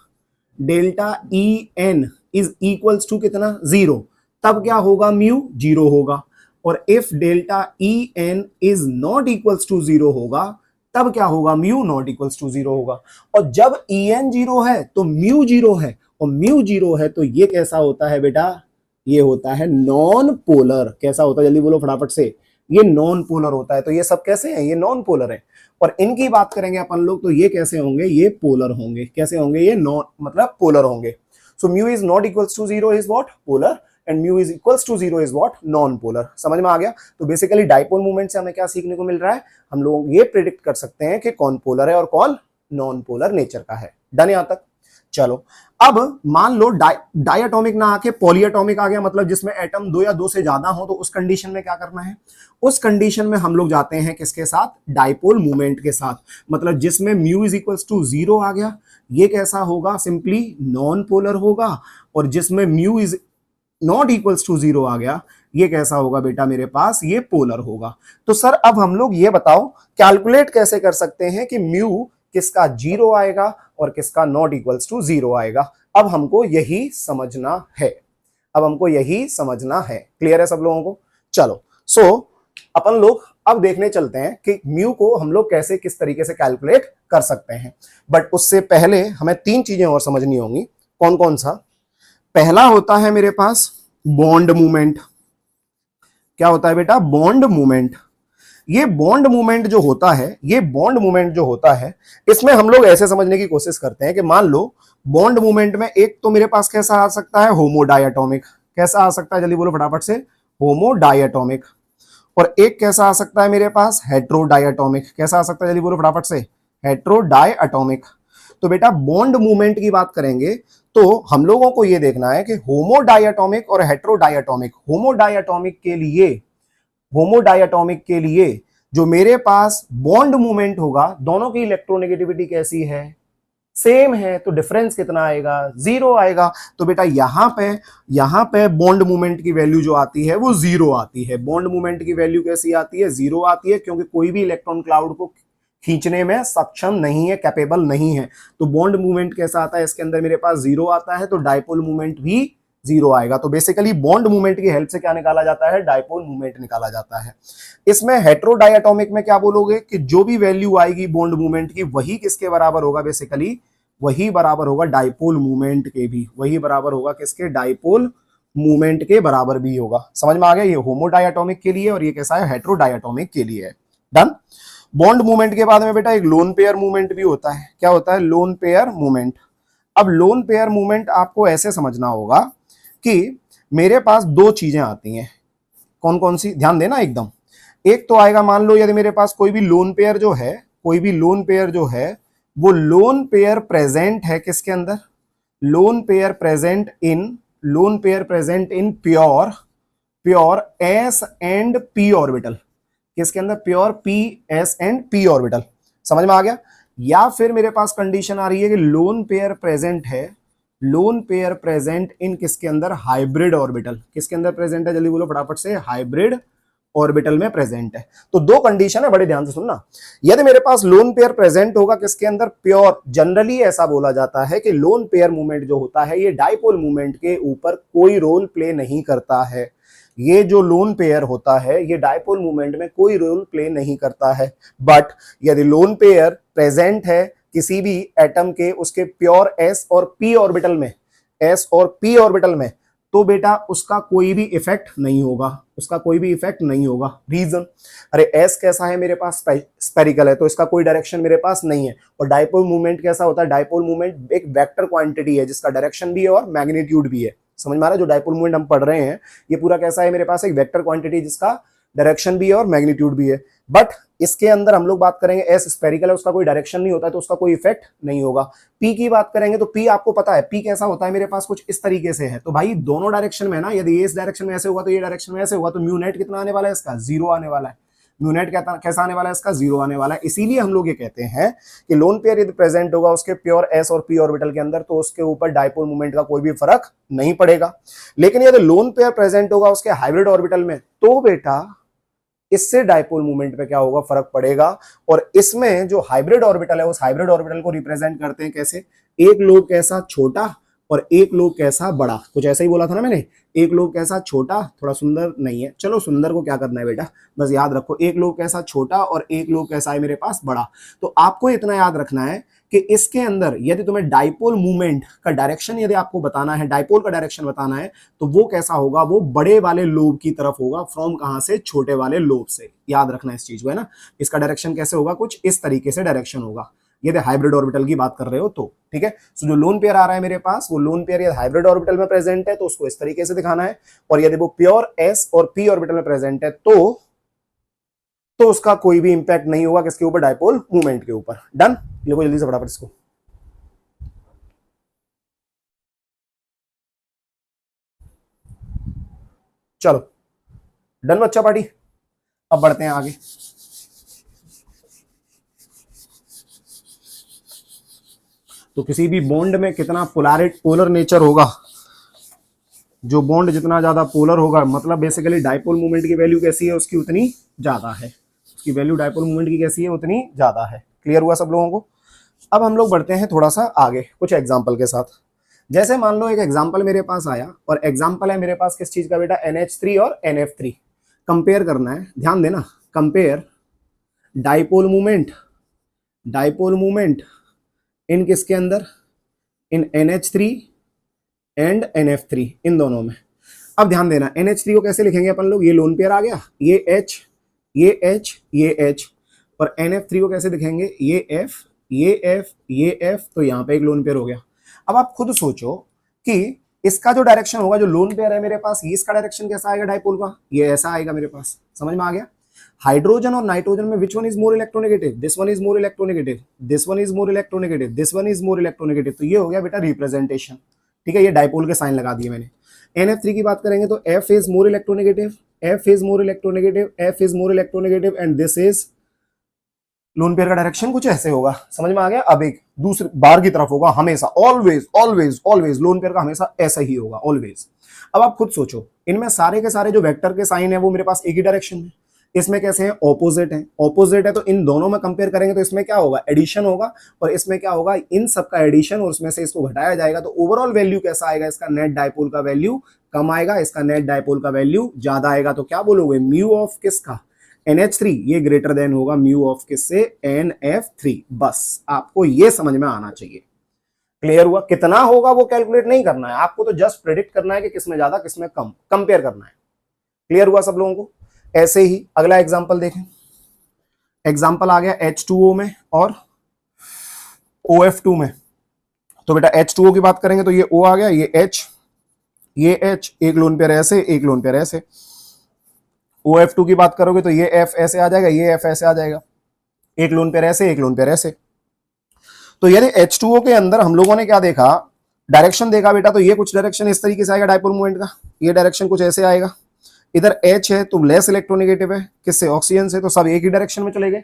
delta EN is equals to कितना, 0, तब क्या होगा, म्यू 0 होगा। और if delta EN is not equals to 0 होगा, तब क्या होगा, म्यू नॉट इक्वल्स टू 0 होगा। और जब EN 0 है तो म्यू 0 है, और म्यू 0 है तो ये कैसा होता है बेटा, ये होता है नॉन पोलर। कैसा होता है, जल्दी बोलो फटाफट से। ये नॉन पोलर होता है। तो ये सब कैसे हैं, ये नॉन पोलर है। और इनकी बात करेंगे अपन लोग तो ये कैसे होंगे, ये पोलर होंगे। कैसे होंगे, ये नॉन मतलब पोलर होंगे। So mu is not equals to 0 is what, polar, and mu is equals to 0 is what, non polar. समझ में आ गया। तो बेसिकली डाइपोल मूवमेंट से हमें क्या सीखने को मिल रहा है, हम लोग ये प्रेडिक्ट कर सकते हैं कि कौन पोलर है और कौन नॉन पोलर नेचर का है। डन यहां तक। चलो अब मान लो डायटोमिक ना आके पॉलीएटोमिक आ गया, मतलब जिसमें एटम 2 या 2 से ज्यादा हो। तो उस कंडीशन में क्या करना है, उस कंडीशन में हम लोग जाते हैं किसके साथ, डाइपोल मूवमेंट के साथ। मतलब जिसमें म्यू इज इक्वल्स टू 0 आ गया, ये कैसा होगा, सिंपली नॉन पोलर होगा। और जिसमें mu is not equals to 0 आ गया, ये कैसा होगा बेटा मेरे पास, ये पोलर होगा। तो सर अब हम लोग ये बताओ कैलकुलेट कैसे कर सकते हैं कि म्यू किसका 0 आएगा और किसका नॉट इक्वल्स टू 0 आएगा। अब हमको यही समझना है, अब हमको यही समझना है। क्लियर है सब लोगों को। चलो अपन लोग अब देखने चलते हैं कि म्यू को हम लोग कैसे किस तरीके से कैलकुलेट कर सकते हैं। बट उससे पहले हमें 3 चीजें और समझनी होंगी। कौन कौन सा, पहला होता है मेरे पास बॉन्ड मूवमेंट। क्या होता है बेटा, बॉन्ड मूवमेंट। ये बॉन्ड मूवमेंट जो होता है, ये बॉन्ड मूवमेंट जो होता है, इसमें हम लोग ऐसे समझने की कोशिश करते हैं कि मान लो बॉन्ड मूवमेंट में एक तो मेरे पास कैसा आ सकता है, होमोडायटोमिक। कैसा आ सकता है, जल्दी बोलो फटाफट से, होमोडायटोमिक। और एक कैसा आ सकता है मेरे पास, हेट्रोडायटोमिक। कैसा आ सकता है, जल्दी बोलो फटाफट से, हेट्रोडायटोमिक। तो बेटा बॉन्ड मूवमेंट की बात करेंगे तो हम लोगों को यह देखना है कि होमोडायटोमिक और हेट्रोडायटोमिक, होमोडायटोमिक के लिए जो मेरे पास बॉन्ड मूवमेंट होगा, दोनों की इलेक्ट्रोनेगेटिविटी कैसी है, सेम है। तो डिफरेंस कितना आएगा, 0 आएगा। तो बेटा यहां पे बॉन्ड मूवमेंट की वैल्यू जो आती है वो 0 आती है। बॉन्ड मूवमेंट की वैल्यू कैसी आती है, 0 आती है, क्योंकि कोई भी इलेक्ट्रॉन क्लाउड को खींचने में सक्षम नहीं है, कैपेबल नहीं है। तो बॉन्ड मूवमेंट कैसा आता है, इसके अंदर मेरे पास 0 आता है। तो डाइपोल मूवमेंट भी 0 आएगा। तो बेसिकली बॉन्ड मूवमेंट की हेल्प से क्या निकाला जाता है, डाइपोल मूवमेंट निकाला जाता है। इसमें हेट्रोडायटोमिक में क्या बोलोगे कि जो भी वैल्यू आएगी बॉन्ड मूवमेंट की, वही किसके बराबर होगा, बेसिकली वही बराबर होगा डाइपोल मूवमेंट के भी। वही बराबर होगा किसके, डाइपोल मूवमेंट के बराबर भी होगा। समझ में आ गया। ये होमोडायटोमिक के लिए और ये कैसा है, हेट्रोडायटोमिक के लिए है। डन। बॉन्ड मूवमेंट के बाद में बेटा एक लोन पेयर मूवमेंट भी होता है। क्या होता है? Lone pair movement. अब लोन पेयर मूवमेंट आपको ऐसे समझना होगा कि मेरे पास दो चीजें आती हैं। कौन कौन सी? ध्यान देना एकदम। एक तो आएगा, मान लो यदि मेरे पास कोई भी लोन पेयर जो है, कोई भी लोन पेयर जो है, वो लोन पेयर प्रेजेंट है किसके अंदर? Lone pair present in, lone pair present in pure, pure S and P orbital. किसके अंदर? Pure P S and P orbital. समझ में आ गया? या फिर मेरे पास कंडीशन आ रही है कि लोन पेयर प्रेजेंट है, लोन पेयर प्रेजेंट इन किसके अंदर? Hybrid orbital. किसके अंदर प्रेजेंट है? जल्दी बोलो फटाफट से। हाइब्रिड ऑर्बिटल में प्रेजेंट है। तो दो कंडीशन है, बड़े ध्यान से सुनना। यदि मेरे पास लोन पेयर प्रेजेंट होगा किसके अंदर? प्योर। जनरली ऐसा बोला जाता है कि लोन पेयर मूवमेंट जो होता है ये डाइपोल मूवमेंट के ऊपर कोई रोल प्ले नहीं करता है। ये जो लोन पेयर होता है ये डाइपोल मूवमेंट में कोई रोल प्ले नहीं करता है। बट यदि लोन पेयर प्रेजेंट है किसी भी एटम के उसके प्योर एस और पी ऑर्बिटल में, एस और पी ऑर्बिटल में, तो बेटा उसका कोई भी इफेक्ट नहीं होगा, उसका कोई भी इफेक्ट नहीं होगा। रीजन? अरे एस कैसा है मेरे पास? स्पेरिकल है, तो इसका कोई डायरेक्शन मेरे पास नहीं है। और डाइपोल मूवमेंट कैसा होता है? डाइपोल मूवमेंट एक वेक्टर क्वांटिटी है जिसका डायरेक्शन भी है और मैग्नीट्यूड भी है। समझ में आ रहा है? जो डाइपोल मूवमेंट हम पढ़ रहे हैं ये पूरा कैसा है? मेरे पास एक वेक्टर क्वांटिटी जिसका डायरेक्शन भी है और मैग्नीट्यूड भी है। बट इसके अंदर हम लोग बात करेंगे एस स्पेरिकल है, उसका कोई डायरेक्शन नहीं होता है तो उसका कोई इफेक्ट नहीं होगा। पी की बात करेंगे तो पी आपको पता है पी कैसा होता है मेरे पास? कुछ इस तरीके से है। तो भाई दोनों डायरेक्शन में ना, यदि ये इस डायरेक्शन में ऐसे होगा तो ये डायरेक्शन में ऐसे होगा, तो म्यू नेट कितना आने वाला है? इसका जीरो आने वाला है। म्यू नेट कैसा आने वाला है? इसका जीरो आने वाला है। इसीलिए हम लोग ये कहते हैं कि लोन पेयर यदि प्रेजेंट होगा उसके प्योर एस और पी ऑर्बिटल के अंदर तो उसके ऊपर डाइपोल मूवमेंट का कोई भी फर्क नहीं पड़ेगा। लेकिन यदि लोन पेयर प्रेजेंट होगा उसके हाइब्रिड ऑर्बिटल में तो बेटा इससे डाइपोल मूवमेंट पे क्या होगा? फर्क पड़ेगा। और इसमें जो हाइब्रिड ऑर्बिटल है उस हाइब्रिड ऑर्बिटल को रिप्रेजेंट करते हैं कैसे? एक लोब कैसा? छोटा, और एक लोब कैसा? बड़ा। कुछ ऐसा ही बोला था ना मैंने, एक लोब कैसा? छोटा। थोड़ा सुंदर नहीं है, चलो सुंदर को क्या करना है बेटा, बस याद रखो एक लोब कैसा? छोटा, और एक लोब कैसा है मेरे पास? बड़ा। तो आपको इतना याद रखना है कि इसके अंदर यदि तुम्हें डाइपोल मूवमेंट का डायरेक्शन यदि आपको बताना है, डाइपोल का डायरेक्शन बताना है, तो वो कैसा होगा? वो बड़े वाले लोब की तरफ होगा। फ्रॉम कहां से? छोटे वाले लोब से। याद रखना इस चीज को, है ना। इसका डायरेक्शन कैसे होगा? कुछ इस तरीके से डायरेक्शन होगा यदि हाइब्रिड ऑर्बिटल की बात कर रहे हो तो। ठीक है। सो जो लोन पेयर आ रहा है मेरे पास, वो लोन पेयर यदि हाइब्रिड ऑर्बिटल में प्रेजेंट है तो उसको इस तरीके से दिखाना है, और यदि वो प्योर एस और पी ऑर्बिटल में प्रेजेंट है तो उसका कोई भी इंपैक्ट नहीं होगा किसके ऊपर? डाइपोल मूवमेंट के ऊपर। डन। लिखो जल्दी से फटाफट इसको। चलो डन बच्चा पार्टी। अब बढ़ते हैं आगे। तो किसी भी बॉन्ड में कितना पोलर नेचर होगा, जो बॉन्ड जितना ज्यादा पोलर होगा, मतलब बेसिकली डाइपोल मूवमेंट की वैल्यू कैसी है उसकी उतनी ज्यादा है, उसकी वैल्यू डाइपोल मूवमेंट की कैसी है? उतनी ज्यादा है। क्लियर हुआ सब लोगों को? अब हम लोग बढ़ते हैं थोड़ा सा आगे कुछ एग्जाम्पल के साथ। जैसे मान लो एक एग्जाम्पल मेरे पास आया, और एग्जाम्पल है मेरे पास किस चीज का बेटा? NH3 और NF3 कंपेयर करना है। ध्यान देना, compare dipole movement, dipole movement in किसके अंदर? इन NH3 एंड NF3, इन दोनों में। अब ध्यान देना, NH3 को कैसे लिखेंगे अपन लोग? ये लोन पेयर आ गया, ये H, ये H, ये H। और NF3 को कैसे दिखेंगे? ये F, ये F, ये F। तो यहाँ पे एक लोन पेयर हो गया। अब आप खुद सोचो कि इसका जो डायरेक्शन होगा, जो लोन पेयर है मेरे पास, ये इसका डायरेक्शन कैसा आएगा डाइपोल का? ये ऐसा आएगा मेरे पास। समझ में आ गया? हाइड्रोजन और नाइट्रोजन में which one is more electronegative? This one is more electronegative, this one is more electronegative, this one is more electronegative. तो ये हो गया बेटा रिप्रेजेंटेशन। ठीक है, ये डाइपोल के साइन लगा दिए मैंने। NF3 की बात करेंगे तो F is more electronegative, F is more electronegative, F is more electronegative, and this is lone pair का डायरेक्शन कुछ ऐसे होगा। समझ में आ गया? अब एक दूसरे बार की तरफ होगा हमेशा, always always always lone pair का हमेशा ऐसा ही होगा, ऑलवेज। अब आप खुद सोचो, इनमें सारे के सारे जो वेक्टर के साइन है वो मेरे पास एक ही डायरेक्शन में, इसमें कैसे हैं? ऑपोजिट है। ऑपोजिट है तो इन दोनों में कंपेयर करेंगे तो इसमें क्या होगा? एडिशन होगा, और इसमें क्या होगा? इन सब का एडिशन, और उसमें से इसको घटाया जाएगा। तो ओवरऑल वैल्यू कैसा आएगा? इसका नेट डाइपोल का वैल्यू कम आएगा, इसका नेट डाइपोल का वैल्यू ज्यादा आएगा। तो क्या बोलोगे? म्यू ऑफ किसका? NH3 ये ग्रेटर देन होगा म्यू ऑफ किससे? NF3। बस आपको ये समझ में आना चाहिए। क्लियर हुआ? कितना होगा वो कैलकुलेट नहीं करना है आपको, तो जस्ट प्रेडिक्ट करना है कि किसमें ज्यादा किसमें कम, कंपेयर करना है। क्लियर हुआ सब लोगों को? ऐसे ही अगला एग्जांपल देखें। एग्जाम्पल आ गया H2O में और OF2 में। तो बेटा H2O की बात करेंगे तो ये O आ गया, ये H, ये H, एक लोन पेयर ऐसे, एक लोन पेयर ऐसे। OF2 की बात करोगे तो ये F ऐसे आ जाएगा, ये F ऐसे आ जाएगा, एक लोन पेयर ऐसे, एक लोन पेयर ऐसे। तो यानी H2O के अंदर हम लोगों ने क्या देखा, डायरेक्शन देखा बेटा। तो ये कुछ डायरेक्शन इस तरीके से आएगा डायपोल मूवमेंट का, ये डायरेक्शन कुछ ऐसे आएगा। इधर H है तो लेस इलेक्ट्रोनेगेटिव है, किससे, ऑक्सीजन से, तो सब एक ही डायरेक्शन में चले गए।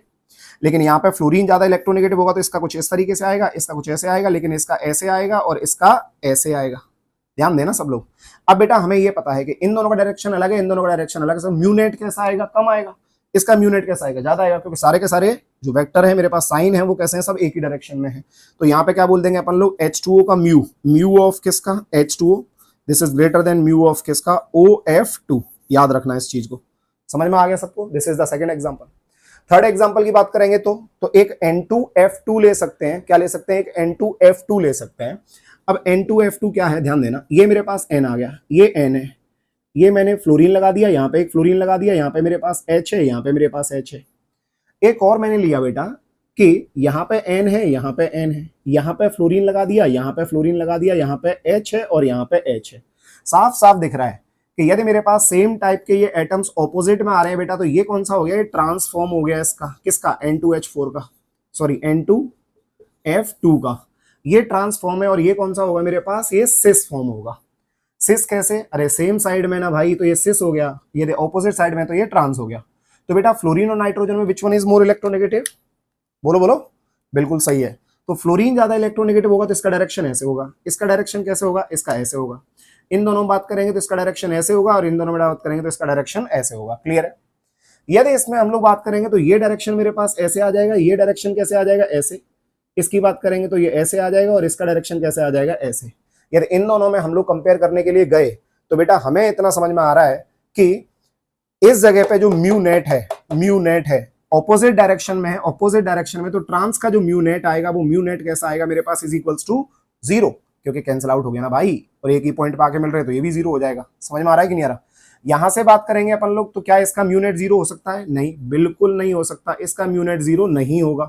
लेकिन यहाँ पे फ्लोरीन ज्यादा इलेक्ट्रोनेगेटिव होगा तो इसका कुछ इस तरीके से आएगा, इसका कुछ ऐसे आएगा, लेकिन इसका ऐसे आएगा और इसका ऐसे आएगा। ध्यान देना सब लोग। अब बेटा हमें ये पता है कि इन दोनों का डायरेक्शन अलग है, इन दोनों का डायरेक्शन अलग है। म्यू नेट कैसा आएगा, कम आएगा। इसका म्यू नेट कैसा आएगा, ज्यादा आएगा, क्योंकि सारे के सारे जो वेक्टर है मेरे पास साइन है वो कैसे हैं, सब एक ही डायरेक्शन में है। तो यहाँ पे क्या बोल देंगे अपन लोग, H2O का म्यू, म्यू ऑफ किसका, H2O, this is greater than mu of किसका, OF2। याद रखना इस चीज को, समझ में आ गया सबको। This is the second example. Third example की बात करेंगे तो एक N2F2 ले सकते हैं। क्या ले सकते हैं, एक N2F2 ले सकते हैं। अब N2F2 क्या है, ध्यान देना। ये मेरे पास N आ गया, ये N है, ये मैंने फ्लोरीन लगा दिया, यहाँ पे एक फ्लोरीन लगा दिया, यहाँ पे मेरे पास H है, यहाँ पे मेरे पास H है। एक और मैंने लिया बेटा कि यहाँ पे N है, यहाँ पे N है, यहाँ पे फ्लोरीन लगा दिया, यहाँ पे फ्लोरीन लगा दिया, यहाँ पे H है और यहाँ पे H है। साफ साफ दिख रहा है कि यदि मेरे पास सेम टाइप के ये एटम्स ऑपोजिट में आ रहे हैं बेटा, तो ये कौन सा हो गया, ये ट्रांसफॉर्म हो गया इसका, किसका, N2H4 का, सॉरी N2F2 का। ये ट्रांसफॉर्म है और ये कौन सा होगा मेरे पास, ये सिस फॉर्म होगा। सिस कैसे, अरे सेम साइड में ना भाई, तो ये सिस हो गया, ये ऑपोजिट साइड में तो ये ट्रांस हो गया। तो बेटा फ्लोरीन और नाइट्रोजन में which one is more electronegative, बोलो बोलो, बिल्कुल सही है। तो फ्लोरीन ज्यादा इलेक्ट्रोनेगेटिव होगा तो इसका डायरेक्शन ऐसे होगा, इसका डायरेक्शन कैसे होगा, इसका ऐसे होगा। इन दोनों में बात करेंगे तो इसका डायरेक्शन ऐसे होगा और इन दोनों में बात करेंगे तो इसका डायरेक्शन ऐसे होगा। क्लियर है। यदि इसमें हम लोग बात करेंगे तो ये डायरेक्शन मेरे पास ऐसे आ जाएगा, ये डायरेक्शन कैसे आ जाएगा, ऐसे। इसकी बात करेंगे तो ये ऐसे आ जाएगा और इसका डायरेक्शन कैसे आ जाएगा, ऐसे। यदि इन दोनों में हम लोग कंपेयर करने के लिए गए तो बेटा हमें इतना समझ में आ रहा है कि इस जगह पे जो म्यू नेट है, म्यू नेट है ऑपोजिट डायरेक्शन में है, ऑपोजिट डायरेक्शन में, तो ट्रांस का जो म्यू नेट आएगा वो म्यू नेट कैसा आएगा मेरे पास, इज इक्वल्स टू 0, क्योंकि कैंसिल आउट हो गया ना भाई, और एक ही पॉइंट पे आके मिल रहे हैं तो ये भी 0 हो जाएगा। समझ में आ रहा है कि नहीं आ रहा। यहां से बात करेंगे अपन लोग तो क्या इसका म्यू नेट 0 हो सकता है, नहीं, बिल्कुल नहीं हो सकता, इसका म्यू नेट 0 नहीं होगा।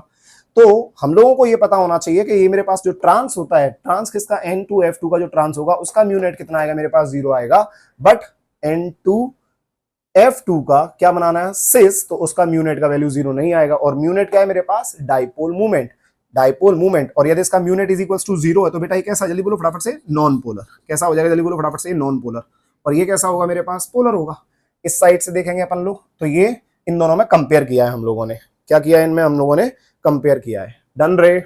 तो हम लोगों को ये पता होना चाहिए कि ये मेरे पास जो ट्रांस होता है, ट्रांस किसका, N2F2 का जो ट्रांस होगा उसका म्यू नेट कितना आएगा मेरे पास, 0 आएगा। बट N2F2 का क्या बनाना है, सिस, तो उसका म्यू नेट का वैल्यू 0 नहीं आएगा। और म्यू नेट क्या है मेरे पास, डाइपोल मूवमेंट, डाइपोल मूवमेंट। और यदि इसका mu net is equals to 0 है तो बेटा ये कैसा, जल्दी बोलो फटाफट से, नॉन पोलर। कैसा हो जाएगा, जल्दी बोलो फटाफट से, नॉन पोलर। और ये कैसा होगा मेरे पास, पोलर होगा। इस साइड से देखेंगे अपन लोग तो ये इन दोनों में कंपेयर किया है हम लोगों ने, क्या किया है इनमें, हम लोगों ने कंपेयर किया है। डन रे,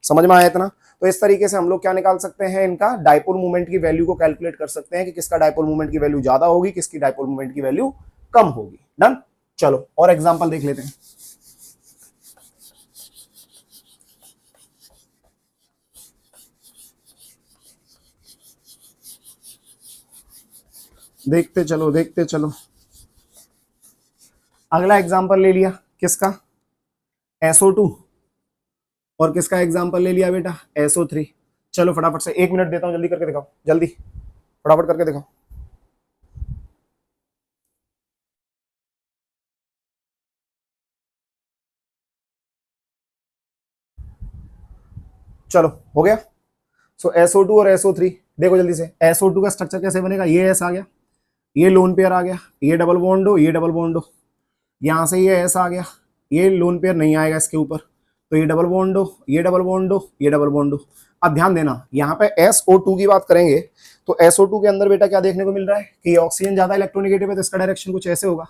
समझ में आया इतना। तो इस तरीके से हम लोग क्या निकाल सकते हैं, इनका डाइपोल मूवमेंट की वैल्यू को कैलकुलेट कर सकते हैं कि किसका डाइपोल मूवमेंट की वैल्यू ज्यादा होगी, किसकी डाइपोल मूवमेंट की वैल्यू कम होगी। डन। चलो और एग्जांपल देख लेते हैं। देखते चलो देखते चलो। अगला एग्जांपल ले लिया किसका, SO2, और किसका एग्जांपल ले लिया बेटा, SO3। चलो फटाफट से, 1 मिनट देता हूं, जल्दी करके दिखाओ, जल्दी फटाफट करके दिखाओ। चलो हो गया। सो SO2 और SO3 देखो जल्दी से। SO2 का स्ट्रक्चर कैसे बनेगा, ये ऐसा आ गया, ये लोन पेयर आ गया, ये डबल बॉन्ड हो, ये डबल बॉन्ड हो, यहां से ये ऐसा आ गया, ये लोन पेयर नहीं आएगा इसके ऊपर, तो ये डबल बॉन्ड हो, ये डबल बॉन्ड हो, ये डबल बॉन्ड हो। अब ध्यान देना, यहाँ पे SO2 की बात करेंगे तो SO2 के अंदर बेटा क्या देखने को मिल रहा है कि ये ऑक्सीजन ज्यादा इलेक्ट्रोनेगेटिव है तो इसका डायरेक्शन कुछ ऐसे होगा,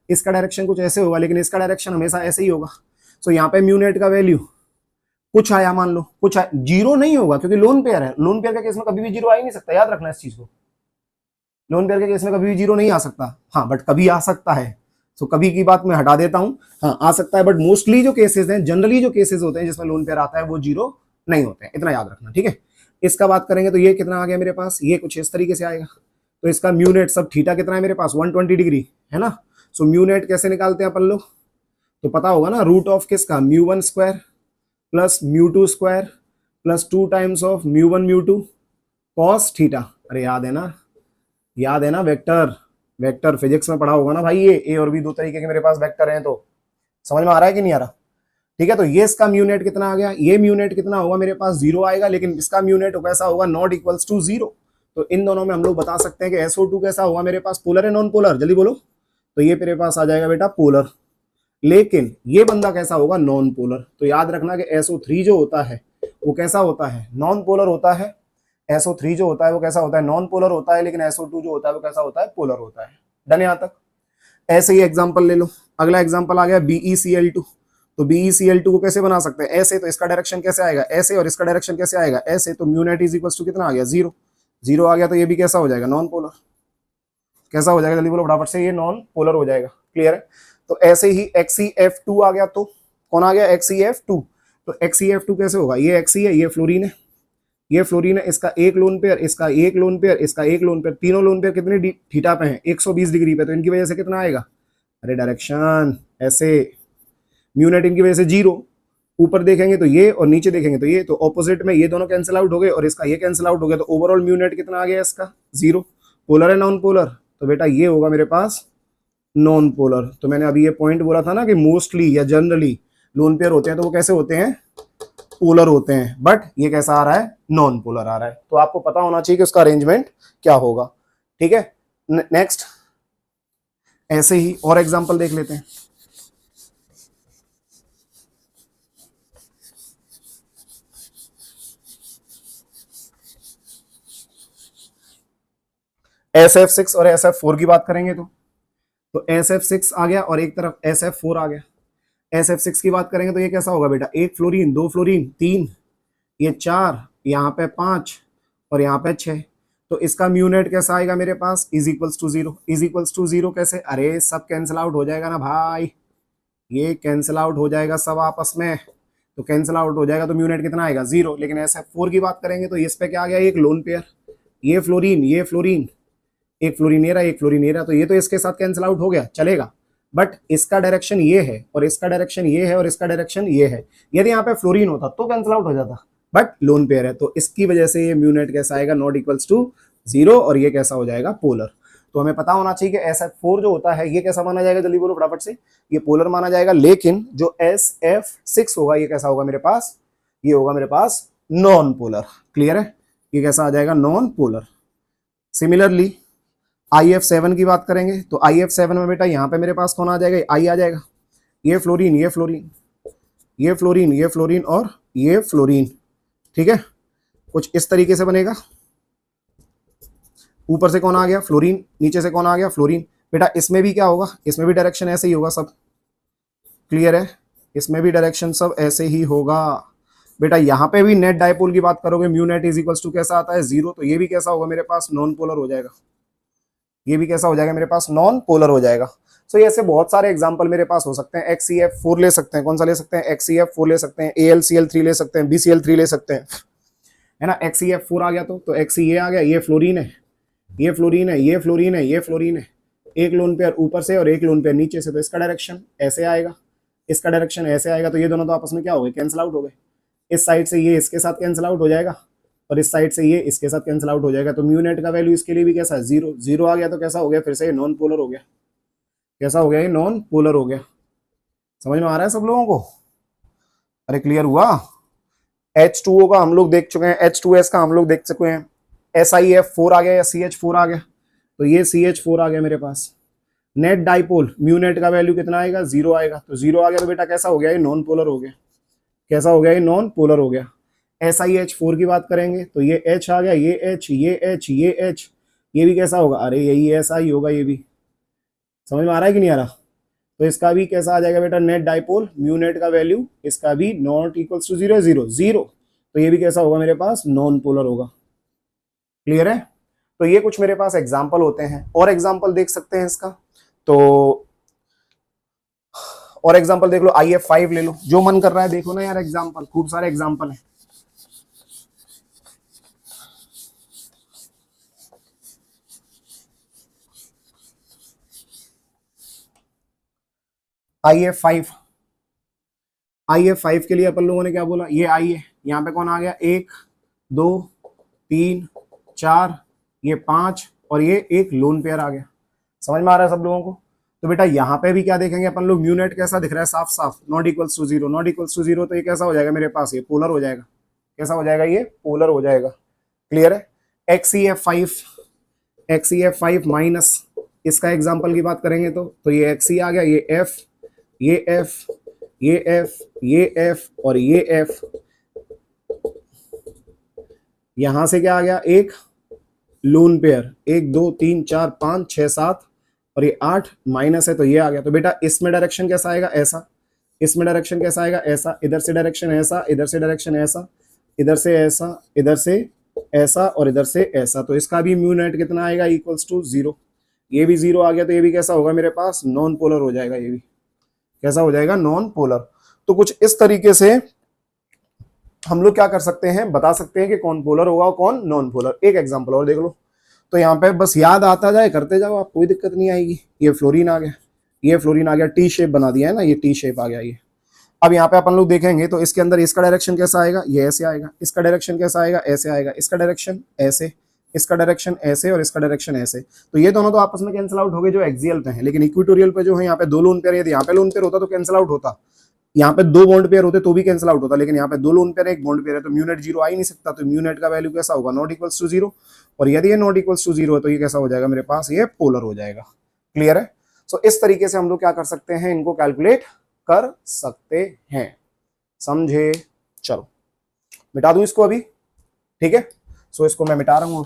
इसका डायरेक्शन कुछ ऐसे होगा, लेकिन इसका डायरेक्शन हमेशा ऐसे ही होगा। सो यहाँ पे म्यू नेट का वैल्यू कुछ आया, मान लो कुछ आया, 0 नहीं होगा क्योंकि लोन पेयर है। लोन पेयर के केस में कभी भी 0 आ ही नहीं सकता, याद रखना इस चीज को। लोन पेयर के केस में कभी भी 0 नहीं आ सकता, हाँ बट कभी आ सकता है। तो कभी की बात मैं हटा देता हूं, हाँ आ सकता है, बट मोस्टली जो केसेस हैं, जनरली जो केसेस होते हैं जिसमें लोन पेयर आता है वो 0 नहीं होते हैं, इतना याद रखना, ठीक है। इसका बात करेंगे तो ये कितना आ गया मेरे पास, ये कुछ इस तरीके से आएगा। तो इसका म्यू नेट सब थीटा कितना है मेरे पास, 120 डिग्री है ना। सो म्यू नेट कैसे निकालते हैं अपन लोग, तो पता होगा ना, रूट ऑफ किसका, μ1 square plus μ2 square plus 2 times of μ1 μ2 cos theta. अरे याद है ना, याद है ना, वेक्टर, वेक्टर फिजिक्स में पढ़ा होगा ना भाई, ये ए और बी दो तरीके के मेरे पास वेक्टर हैं, तो समझ में आ रहा है कि नहीं आ रहा? ठीक है, तो ये इसका म्यूनेट कितना आ गया, ये म्यूनेट कितना होगा मेरे पास, 0 आएगा, लेकिन इसका म्यूनेट कैसा होगा, नॉट इक्वल्स टू 0। तो इन दोनों में हम लोग बता सकते हैं कि SO2 कैसा होगा मेरे पास, पोलर है नॉन पोलर, जल्दी बोलो। तो ये मेरे पास आ जाएगा बेटा पोलर, लेकिन ये बंदा कैसा होगा, नॉन पोलर। तो याद रखना कि SO3 जो होता है वो कैसा होता है, नॉन पोलर होता है। SO3 जो होता है वो कैसा होता है, नॉन पोलर होता है, लेकिन SO2 जो होता है वो कैसा होता है, पोलर होता है। डन यहां तक? ऐसे ही एग्जांपल ले लो, अगला एग्जांपल आ गया BeCl2। तो BeCl2 को कैसे बना सकते हैं, ऐसे, तो इसका डायरेक्शन कैसे आएगा, ऐसे, और इसका डायरेक्शन कैसे आएगा, ऐसे। तो mu net is equals to कितना आ गया, 0। 0 आ गया, तो ये भी कैसा हो जाएगा, नॉन पोलर। कैसा हो जाएगा, जल्दी बोलो फटाफट से, ये नॉन पोलर हो जाएगा। क्लियर है? तो ऐसे ही XeF2 आ गया, तो कौन आ गया, XeF2। तो XeF2 कैसे होगा, ये Xe है, ये फ्लोरीन है, ये फ्लोरीन है, इसका एक लोन पेयर, इसका एक लोन पेयर, इसका एक लोन पेयर, तीनों लोन पेयर कितने थीटा पे हैं, 120 डिग्री पे। तो इनकी वजह से कितना आएगा, अरे डायरेक्शन ऐसे, म्यूनेट इनकी वजह से 0। ऊपर देखेंगे तो ये, और नीचे देखेंगे तो ये, तो ऑपोजिट में ये दोनों कैंसिल आउट हो गए, और इसका ये कैंसिल आउट हो गया। तो ओवरऑल म्यूनेट कितना आ गया इसका, 0। पोलर है नॉन पोलर, तो बेटा ये होगा मेरे पास नॉन पोलर। तो मैंने अभी ये पॉइंट बोला था ना कि मोस्टली या जनरली लोन पेयर होते हैं तो वो कैसे होते हैं, पोलर होते हैं, बट ये कैसा आ रहा है, नॉन पोलर आ रहा है। तो आपको पता होना चाहिए कि उसका अरेंजमेंट क्या होगा। ठीक है, नेक्स्ट ऐसे ही और एग्जांपल देख लेते हैं। SF6 और SF4 की बात करेंगे तो SF6 आ गया और एक तरफ SF4 आ गया। SF6 की बात करेंगे तो ये कैसा होगा बेटा, एक फ्लोरीन, दो फ्लोरीन, तीन, ये 4, यहाँ पे 5 और यहाँ पे 6। तो इसका म्यूनेट कैसा आएगा मेरे पास, is equals to 0। Is equals to 0 कैसे, अरे सब कैंसिल आउट हो जाएगा ना भाई, ये कैंसिल आउट हो जाएगा सब आपस में। तो कैंसिल आउट हो जाएगा तो म्यूनेट कितना आएगा, 0। लेकिन SF4 की बात करेंगे तो इस पे क्या आ गया, एक लोन पेयर, ये फ्लोरीन, ये फ्लोरीन, एक फ्लोरीनेरा, एक फ्लोरीनेरा, तो ये तो इसके साथ कैंसिल आउट हो गया, चलेगा। बट इसका डायरेक्शन ये है, और इसका डायरेक्शन ये है, और इसका डायरेक्शन ये है। यदि यहाँ पे फ्लोरीन होता तो कैंसिल आउट हो जाता, बट लोन पेयर है, तो इसकी वजह से ये म्यूनेट कैसा आएगा, नॉट इक्वल्स टू 0, और ये कैसा हो जाएगा, पोलर। तो हमें पता होना चाहिए कि SF4 जो होता है ये कैसा माना जाएगा, जल्दी बोलो फटाफट से, ये पोलर माना जाएगा। लेकिन जो SF6 होगा ये कैसा होगा मेरे पास, ये होगा मेरे पास नॉन पोलर। क्लियर है? ये कैसा आ जाएगा, नॉन पोलर। सिमिलरली IF7 की बात करेंगे तो IF7 में बेटा यहाँ पे मेरे पास कौन आ जाएगा, I आ जाएगा, ये फ्लोरीन, ये फ्लोरीन, ये फ्लोरीन, ये फ्लोरीन और ये फ्लोरीन। ठीक है, कुछ इस तरीके से बनेगा। ऊपर से कौन आ गया, फ्लोरीन, नीचे से कौन आ गया, फ्लोरीन। बेटा इसमें भी क्या होगा, इसमें भी डायरेक्शन ऐसे ही होगा सब। क्लियर है? इसमें भी डायरेक्शन सब ऐसे ही होगा। बेटा यहाँ पे भी नेट डायपोल की बात करोगे, mu net is equals to कैसा आता है, 0। तो ये भी कैसा होगा मेरे पास, नॉन पोलर हो जाएगा। ये भी कैसा हो जाएगा मेरे पास, नॉन पोलर हो जाएगा। सो ऐसे बहुत सारे एग्जांपल मेरे पास हो सकते हैं। XeF4 ले सकते हैं, कौन सा ले सकते हैं, XeF4 ले सकते हैं, AlCl3 ले सकते हैं, BCl3 ले सकते हैं, है ना। XeF4 आ गया तो Xe ये आ गया, ये फ्लोरीन है, ये फ्लोरीन है, ये फ्लोरीन है, ये फ्लोरीन है, एक लोन पेयर ऊपर से और एक लोन पेयर नीचे से। तो इसका डायरेक्शन ऐसे आएगा, इसका डायरेक्शन ऐसे आएगा। तो ये दोनों तो आपस में क्या हो गए, कैंसिल आउट हो गए। इस साइड से ये इसके साथ कैंसिल आउट हो जाएगा, और इस साइड से ये इसके साथ कैंसिल आउट हो जाएगा। तो म्यू नेट का वैल्यू इसके लिए भी कैसा है, 0। 0 आ गया तो कैसा हो गया, फिर से ये नॉन पोलर हो गया। कैसा हो गया, ये नॉन पोलर हो गया। समझ में आ रहा है सब लोगों को? अरे क्लियर हुआ? H2O का हम लोग देख चुके हैं, H2S का हम लोग देख चुके हैं, SiF4 आ गया या CH4 आ गया। तो ये CH4 आ गया मेरे पास। नेट डाइपोल, म्यू नेट का वैल्यू कितना आएगा, 0 आएगा। तो 0 आ गया तो बेटा कैसा हो गया, ये नॉन पोलर हो गया। कैसा हो गया, ये नॉन पोलर हो गया। SiH4 की बात करेंगे तो ये H आ गया, ये H, ये H, ये H, ये भी कैसा होगा, अरे यही ऐसा ही होगा। ये भी समझ में आ रहा है कि नहीं आ रहा? तो इसका भी कैसा आ जाएगा बेटा, नेट डाइपोल, म्यू नेट का वैल्यू इसका भी नॉट इक्वल्स टू 0, 0, 0। तो ये भी कैसा होगा मेरे पास, नॉन पोलर होगा। क्लियर है? तो ये कुछ मेरे पास एग्जाम्पल होते हैं, और एग्जाम्पल देख सकते हैं इसका। तो और एग्जाम्पल देख लो, IF5 ले लो, जो मन कर रहा है देखो ना यार, एग्जाम्पल खूब सारे एग्जाम्पल हैं। IF5, IF5 के लिए अपन लोगों ने क्या बोला, ये I है, यहाँ पे कौन आ गया, 1, 2, 3, 4, ये 5 और ये एक लोन पेयर आ गया। समझ में आ रहा है सब लोगों को? तो बेटा यहाँ पे भी क्या देखेंगे अपन लोग, म्यू नेट कैसा दिख रहा है, साफ साफ not equals to zero, not equals to zero, तो ये कैसा हो जाएगा मेरे पास, ये पोलर हो जाएगा। कैसा हो जाएगा, ये पोलर हो जाएगा। क्लियर है। XeF5 माइनस, इसका एग्जांपल की बात करेंगे तो ये XE आ गया, ये F, ये F, ये F, ये F और ये F, यहां से क्या आ गया, एक लोन पेयर, 1 2 3 4 5 6 7 और ये 8 माइनस है तो ये आ गया। तो बेटा इसमें डायरेक्शन कैसा आएगा, ऐसा, इसमें डायरेक्शन कैसा आएगा, ऐसा, इधर से डायरेक्शन ऐसा, इधर से डायरेक्शन ऐसा, इधर से ऐसा, इधर से ऐसा और इधर से ऐसा। तो इसका भी म्यू नेट कितना आएगा, इक्वल्स टू जीरो। ये भी जीरो आ गया तो ये भी कैसा होगा मेरे पास, नॉन पोलर हो जाएगा। ये भी कैसा हो जाएगा, नॉन पोलर। तो कुछ इस तरीके से हम लोग क्या कर सकते हैं, बता सकते हैं कि कौन पोलर होगा और कौन नॉन पोलर। एक एग्जांपल और देख लो, तो यहाँ पे बस याद आता जाए, करते जाओ, आप कोई दिक्कत नहीं आएगी। ये फ्लोरीन आ गया, ये फ्लोरीन आ गया, टी शेप बना दिया है ना, ये टी शेप आ गया ये। अब यहाँ पे अपन लोग देखेंगे तो इसके अंदर इसका डायरेक्शन कैसा आएगा, ये ऐसे आएगा, इसका डायरेक्शन कैसा आएगा, ऐसे आएगा, इसका डायरेक्शन ऐसे, इसका डायरेक्शन ऐसे और इसका डायरेक्शन ऐसे। तो ये दोनों तो आपस में कैंसिल आउट हो गए जो एक्सियल पे हैं, लेकिन इक्वेटोरियल पे जो है यहाँ पे दो लोन पेयर, यदि यहाँ पे लोन पेयर होता तो कैंसिल आउट होता, यहाँ पे दो बॉन्ड पेयर होते तो भी कैंसिल आउट होता, लेकिन यहाँ पे दो लोन पेयर एक बॉन्ड पेयर है तो म्यू नेट जीरो आ ही नहीं सकता। तो म्यू नेट का वैल्यू कैसा होगा, नॉट इक्वल्स टू जीरो। और यदि ये नॉट इक्वल्स टू जीरो है तो ये कैसा हो जाएगा मेरे पास, ये पोलर हो जाएगा। क्लियर है। सो इस तरीके से हम लोग क्या कर सकते हैं, इनको कैलकुलेट कर सकते हैं। समझे। चलो मिटा दूं इसको अभी, ठीक है। सो इसको मैं मिटा रहा हूं।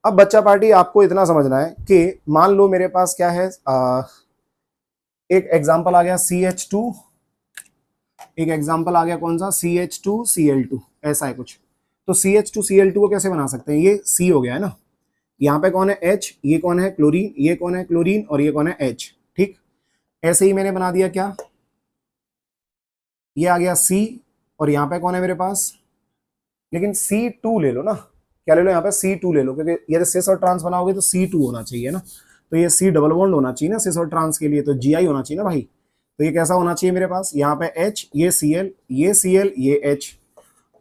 अब बच्चा पार्टी आपको इतना समझना है कि मान लो मेरे पास क्या है, एक एग्जांपल आ गया CH2, एक एग्जांपल आ गया कौन सा, CH2Cl2, ऐसा है कुछ। तो CH2Cl2 को कैसे बना सकते हैं, ये C हो गया है ना, यहाँ पे कौन है H, ये कौन है क्लोरीन, ये कौन है क्लोरीन और ये कौन है H। ठीक, ऐसे ही मैंने बना दिया क्या, ये आ गया C और यहाँ पे कौन है मेरे पास, लेकिन C2 ले लो ना, क्या ले लो यहाँ पे, C2 ले लो, क्योंकि यदि सिस और ट्रांस बनाओगे तो C2 होना चाहिए ना, तो ये C डबल बॉन्ड होना चाहिए ना सिस और ट्रांस के लिए, तो Gi होना चाहिए ना भाई। तो ये कैसा होना चाहिए मेरे पास, यहाँ पे H, ये Cl, ये Cl, ये H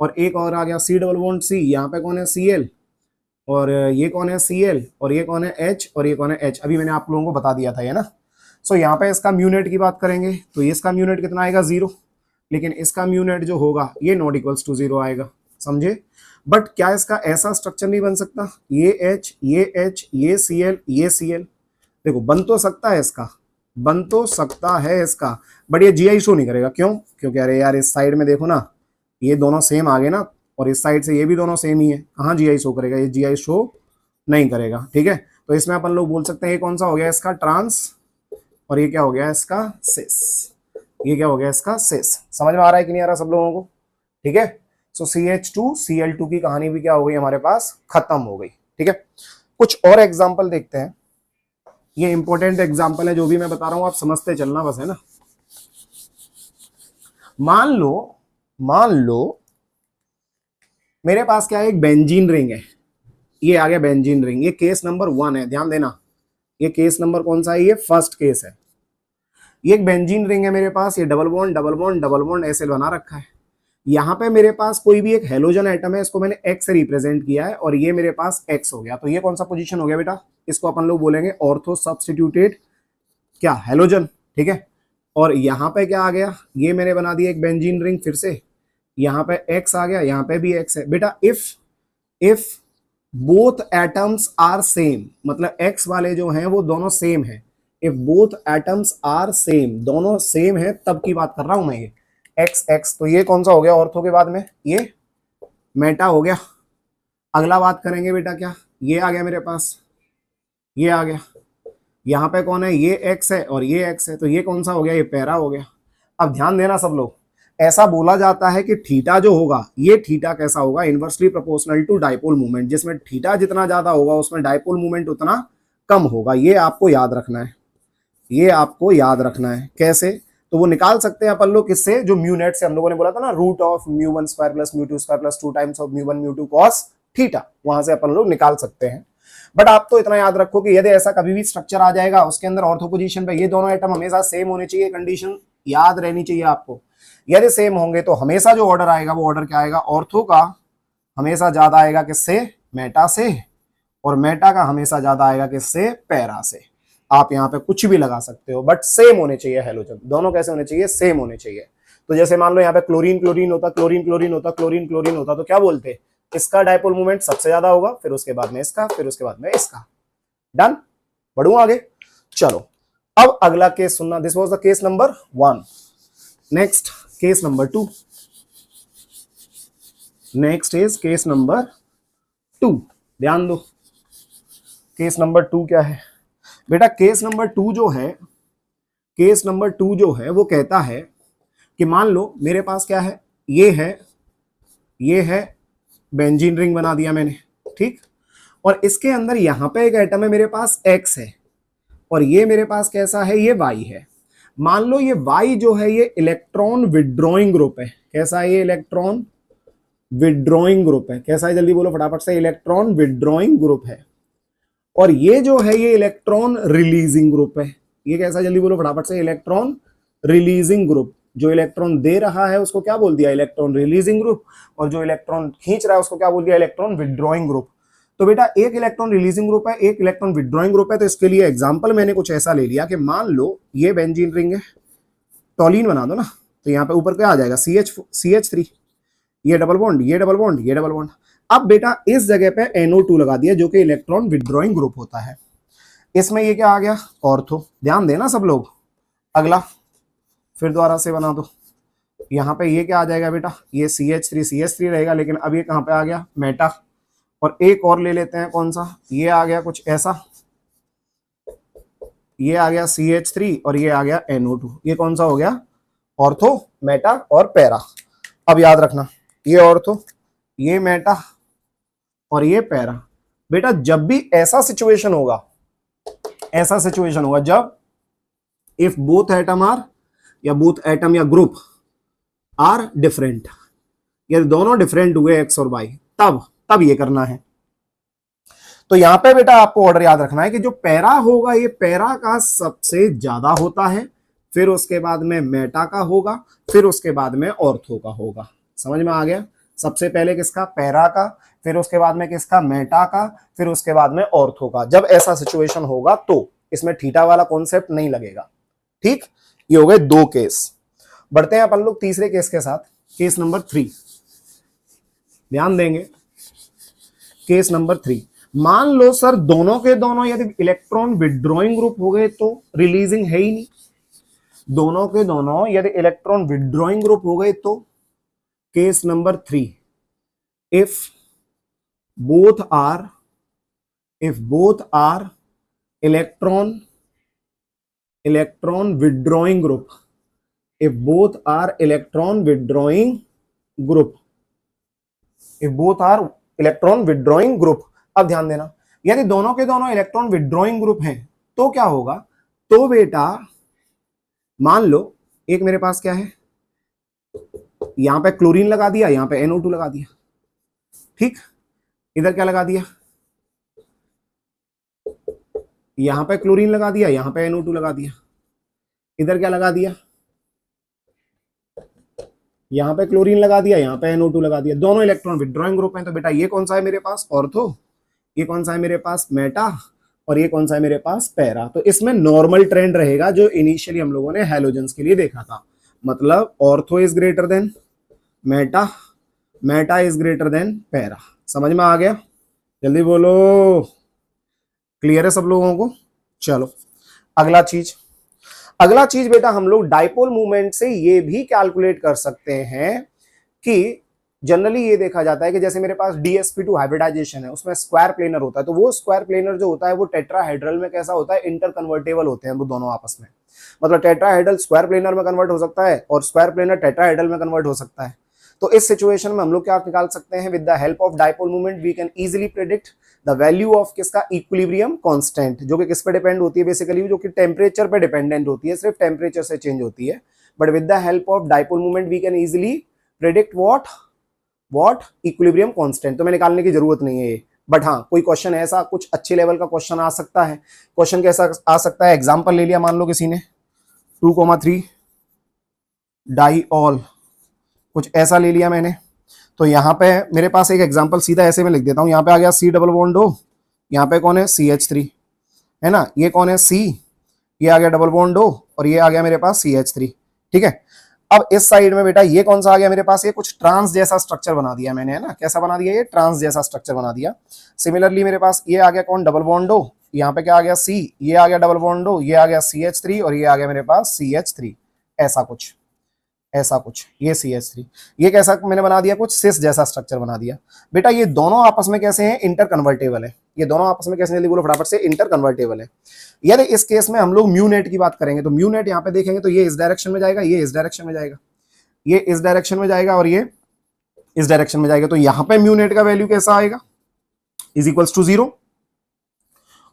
और एक और आ गया C डबल बॉन्ड C, यहाँ पे कौन है Cl और ये कौन है Cl और ये कौन है H और ये कौन है H। अभी मैंने आप लोगों को बता दिया था ये ना। सो यहाँ पे इसका म्यू नेट की बात करेंगे तो ये इसका म्यू नेट कितना आएगा, जीरो, लेकिन इसका म्यू नेट जो होगा ये नॉट इक्वल्स टू जीरो आएगा। समझे। बट क्या इसका ऐसा स्ट्रक्चर नहीं बन सकता, ये H, ये H, ये Cl, ये Cl, देखो बन तो सकता है इसका, बन तो सकता है इसका, बट ये Gi शो नहीं करेगा। क्यों, क्योंकि अरे यार इस साइड में देखो ना, ये दोनों सेम आ गए ना, और इस साइड से ये भी दोनों सेम ही है, कहाँ Gi शो करेगा, ये Gi शो नहीं करेगा। ठीक है, तो इसमें अपन लोग बोल सकते हैं ये कौन सा हो गया इसका ट्रांस और ये क्या हो गया इसका सिस, ये क्या हो गया इसका सिस। समझ में आ रहा है कि नहीं आ रहा सब लोगों को। ठीक है। सो CH2Cl2 की कहानी भी क्या हो गई हमारे पास, खत्म हो गई। ठीक है, कुछ और एग्जांपल देखते हैं। ये इंपॉर्टेंट एग्जांपल है, जो भी मैं बता रहा हूं आप समझते चलना बस, है ना। मान लो मेरे पास क्या है, एक बेंजीन रिंग है, ये आ गया बेंजीन रिंग, ये केस नंबर 1 है, ध्यान देना। ये केस नंबर कौन सा है, ये फर्स्ट केस है। ये एक बेंजीन रिंग है मेरे पास, ये double bond double bond double bond ऐसे बना रखा है। यहाँ पे मेरे पास कोई भी एक हेलोजन एटम है, इसको मैंने X से रिप्रेजेंट किया है और ये मेरे पास X हो गया। तो ये कौन सा पोजीशन हो गया बेटा, इसको अपन लोग बोलेंगे ऑर्थो सब्स्टिट्यूटेड क्या, हेलोजन। ठीक है, और यहाँ पे क्या आ गया, ये मैंने बना दिया एक बेंजीन रिंग, फिर से यहाँ पे X आ गया, यहाँ पे भी X है बेटा। If both atoms are same, मतलब X वाले जो हैं वो दोनों सेम है, if both atoms are same, दोनों सेम है, तब की बात कर रहा हूं मैं। ये X, तो ये कौन सा हो गया ऑर्थो के बाद में, ये मेटा हो गया। अगला बात करेंगे बेटा क्या, ये आ गया मेरे पास, ये आ गया, यहाँ पे कौन है, ये X है और ये X है, तो ये कौन सा हो गया, ये पैरा हो गया। अब ध्यान देना सब लोग, ऐसा बोला जाता है कि थीटा जो होगा, ये थीटा कैसा होगा, inversely proportional to dipole movement, जिसमें थीटा जितना ज्यादा होगा उसमें डाइपोल मूवमेंट उतना कम होगा। ये आपको याद रखना है, ये आपको याद रखना है। कैसे, तो वो निकाल सकते हैं अपन लोग किससे, जो म्यू नेट से हम लोगों ने बोला था ना, root of μ1 square plus μ2 square plus 2 times of μ1 μ2 cos theta, वहां से अपन लोग निकाल सकते हैं। बट आप तो इतना याद रखो कि यदि ऐसा कभी भी स्ट्रक्चर आ जाएगा उसके अंदर ऑर्थो पोजीशन पे ये दोनों एटम हमेशा सेम होने चाहिए, कंडीशन याद रहनी चाहिए आपको। यदि सेम होंगे तो हमेशा जो ऑर्डर आएगा वो ऑर्डर क्या आएगा, ऑर्थो का हमेशा ज्यादा आएगा किससे, मेटा से, और मेटा का हमेशा ज्यादा आएगा किससे, पैरा से। आप यहाँ पे कुछ भी लगा सकते हो बट सेम होने चाहिए हैलोजन, दोनों कैसे होने चाहिए, सेम होने चाहिए। तो जैसे मान लो यहाँ पे क्लोरीन क्लोरीन होता, क्लोरीन क्लोरीन होता, क्लोरीन क्लोरीन होता, तो क्या बोलते, इसका डायपोल मूवमेंट सबसे ज्यादा होगा, फिर उसके बाद में इसका, फिर उसके बाद में इसका। डन, बढ़ू आगे। चलो अब अगला केस सुनना, this was the case number 1। Next case number 2, next is case number 2। ध्यान दो, केस नंबर 2 क्या है बेटा, केस नंबर 2 जो है, केस नंबर 2 जो है वो कहता है कि मान लो मेरे पास क्या है, ये है बेंजीन रिंग बना दिया मैंने, ठीक, और इसके अंदर यहां पे एक एटम है मेरे पास X है, और ये मेरे पास कैसा है, ये Y है। मान लो ये Y जो है ये इलेक्ट्रॉन विड्रॉइंग ग्रुप है। कैसा है ये, इलेक्ट्रॉन विड्रॉइंग ग्रुप है। कैसा है, जल्दी बोलो फटाफट से, इलेक्ट्रॉन विड्रॉइंग ग्रुप है। और ये जो है ये इलेक्ट्रॉन रिलीजिंग ग्रुप है। ये कैसा, जल्दी बोलो फटाफट से, इलेक्ट्रॉन रिलीजिंग ग्रुप। जो इलेक्ट्रॉन दे रहा है उसको क्या बोल दिया, इलेक्ट्रॉन रिलीजिंग ग्रुप, और जो इलेक्ट्रॉन खींच रहा है उसको क्या बोल दिया, इलेक्ट्रॉन विड्रॉइंग ग्रुप। तो बेटा एक इलेक्ट्रॉन रिलीजिंग ग्रुप है, एक इलेक्ट्रॉन विड्रॉइंग ग्रुप है। तो इसके लिए एग्जांपल मैंने कुछ ऐसा ले लिया कि मान लो ये बेंजीन रिंग है, टॉलिन बना दो ना, तो यहाँ पे ऊपर क्या आ जाएगा, CH3, ये डबल बॉन्ड, ये डबल बॉन्ड, ये डबल बॉन्ड। अब बेटा इस जगह पे NO2 लगा दिया जो कि इलेक्ट्रॉन विड्रॉइंग ग्रुप होता है। इसमें ये क्या आ गया, ऑर्थो। ध्यान देना सब लोग। अगला फिर दोबारा से बना दो, यहाँ पे ये क्या आ जाएगा बेटा, ये CH3 रहेगा, लेकिन अब ये कहाँ पे आ गया, मेटा। और एक और ले लेते हैं, कौन सा, ये आ गया कुछ ऐसा, ये आ गया CH3 और ये आ गया NO2। ये कौन सा हो गया, ऑर्थो, मेटा और पैरा। अब याद रखना, ये ऑर्थो, ये मेटा और ये पैरा। बेटा जब भी ऐसा सिचुएशन होगा, ऐसा सिचुएशन होगा जब इफ बोथ एटम आर, या बोथ एटम या ग्रुप आर डिफरेंट, ये दोनों डिफरेंट हुए X और Y, तब ये करना है। तो यहां पे बेटा आपको ऑर्डर याद रखना है कि जो पैरा होगा ये पैरा का सबसे ज्यादा होता है, फिर उसके बाद में मेटा का होगा, फिर उसके बाद में ऑर्थो का होगा। समझ में आ गया, सबसे पहले किसका, पैरा का, फिर उसके बाद में किसका, मेटा का, फिर उसके बाद में ऑर्थो का। जब ऐसा सिचुएशन होगा तो इसमें थीटा वाला कॉन्सेप्ट नहीं लगेगा, ठीक। ये हो गए 2 केस। बढ़ते हैं अपन लोग तीसरे केस के साथ, केस नंबर 3। ध्यान देंगे, केस नंबर 3। मान लो सर दोनों के दोनों यदि इलेक्ट्रॉन विड्रॉइंग ग्रुप हो गए तो रिलीजिंग है ही नहीं। दोनों के दोनों यदि इलेक्ट्रॉन विड्रॉइंग ग्रुप हो गए तो, case number 3, if both are electron withdrawing group, if both are electron withdrawing group, अब ध्यान देना, यदि दोनों के दोनों इलेक्ट्रॉन विड्रॉइंग ग्रुप हैं तो क्या होगा, तो बेटा मान लो एक मेरे पास क्या है, यहां पे क्लोरीन लगा दिया, यहां पे NO2 लगा दिया, ठीक। इधर क्या लगा दिया, यहां पे क्लोरीन लगा दिया, यहां पे NO2 लगा दिया। इधर क्या लगा दिया, यहां पे क्लोरीन लगा दिया, यहां पे NO2 लगा दिया। दोनों इलेक्ट्रॉन विड्रॉइंग ग्रुप हैं, तो बेटा ये कौन सा है मेरे पास, ऑर्थो, ये कौन सा है मेरे पास, मेटा, और ये कौन सा है मेरे पास, पैरा। तो इसमें नॉर्मल ट्रेंड रहेगा जो इनिशियली हम लोगों ने हैलोजेंस के लिए देखा था। मतलब ortho is greater than Meta, Meta is greater than para. समझ में आ गया, जल्दी बोलो, क्लियर है सब लोगों को। चलो अगला चीज बेटा हम लोग डाइपोल मूवमेंट से ये भी कैलकुलेट कर सकते हैं कि जनरली ये देखा जाता है कि जैसे मेरे पास DsP2 हाइब्रिडाइजेशन है, उसमें स्क्वायर प्लेनर होता है, तो वो स्क्वायर प्लेनर जो होता है वो टेट्राहेड्रल में कैसा होता है, इंटर कन्वर्टेबल होते हैं वो दोनों आपस में। मतलब टेट्राहेड्रल स्क्वायर प्लेनर में कन्वर्ट हो सकता है और स्क्वायर प्लेनर टेट्राहेड्रल में कन्वर्ट हो सकता है। तो इस सिचुएशन में हम लोग क्या निकाल सकते हैं, with the help of dipole movement we can easily predict the value of किसका, इक्विलिब्रियम कांस्टेंट, जो कि किस पे डिपेंड होती है बेसिकली, जो कि टेम्परेचर पे डिपेंडेंट होती है, सिर्फ टेम्परेचर से चेंज होती है। But with the help of dipole movement we can easily predict what equilibrium constant. तो मैं निकालने की जरूरत नहीं है, बट हाँ कोई क्वेश्चन ऐसा कुछ अच्छे लेवल का क्वेश्चन आ सकता है। क्वेश्चन कैसा आ सकता है, एग्जांपल ले लिया मान लो किसी ने 2,3 डाईऑल, कुछ ऐसा ले लिया मैंने, तो यहाँ पे मेरे पास एक एग्जांपल सीधा ऐसे में लिख देता हूँ। यहाँ पे आ गया C डबल बॉन्ड O, यहाँ पे कौन है CH3, है ना, ये कौन है C, ये आ गया डबल बॉन्ड O, और ये आ गया मेरे पास CH3। ठीक है, अब इस साइड में बेटा ये कौन सा आ गया मेरे पास, ये कुछ ट्रांस जैसा स्ट्रक्चर बना दिया मैंने, है ना, कैसा बना दिया, ये ट्रांस जैसा स्ट्रक्चर बना दिया। सिमिलरली मेरे पास ये आ गया कौन, डबल बॉन्ड O, यहाँ पे क्या आ गया C, ये आ गया डबल बॉन्ड O, ये आ गया CH3, और ये आ गया मेरे पास CH3, ऐसा कुछ, ऐसा कुछ, ये CH3, ये कैसा मैंने बना दिया, कुछ सिस जैसा स्ट्रक्चर बना दिया। बेटा ये दोनों आपस में कैसे हैं, इंटर कन्वर्टेबल है, ये दोनों आपस में कैसे, जल्दी बोलो फटाफट से, इंटर कन्वर्टेबल है। यार इस केस में हम लोग म्यू नेट की बात करेंगे, तो म्यू नेट यहाँ पे देखेंगे तो ये इस डायरेक्शन में जाएगा, ये इस डायरेक्शन में जाएगा, ये इस डायरेक्शन में जाएगा, और ये इस डायरेक्शन में जाएगा। तो यहाँ पे म्यू नेट का वैल्यू कैसा आएगा, इज इक्वल्स टू 0,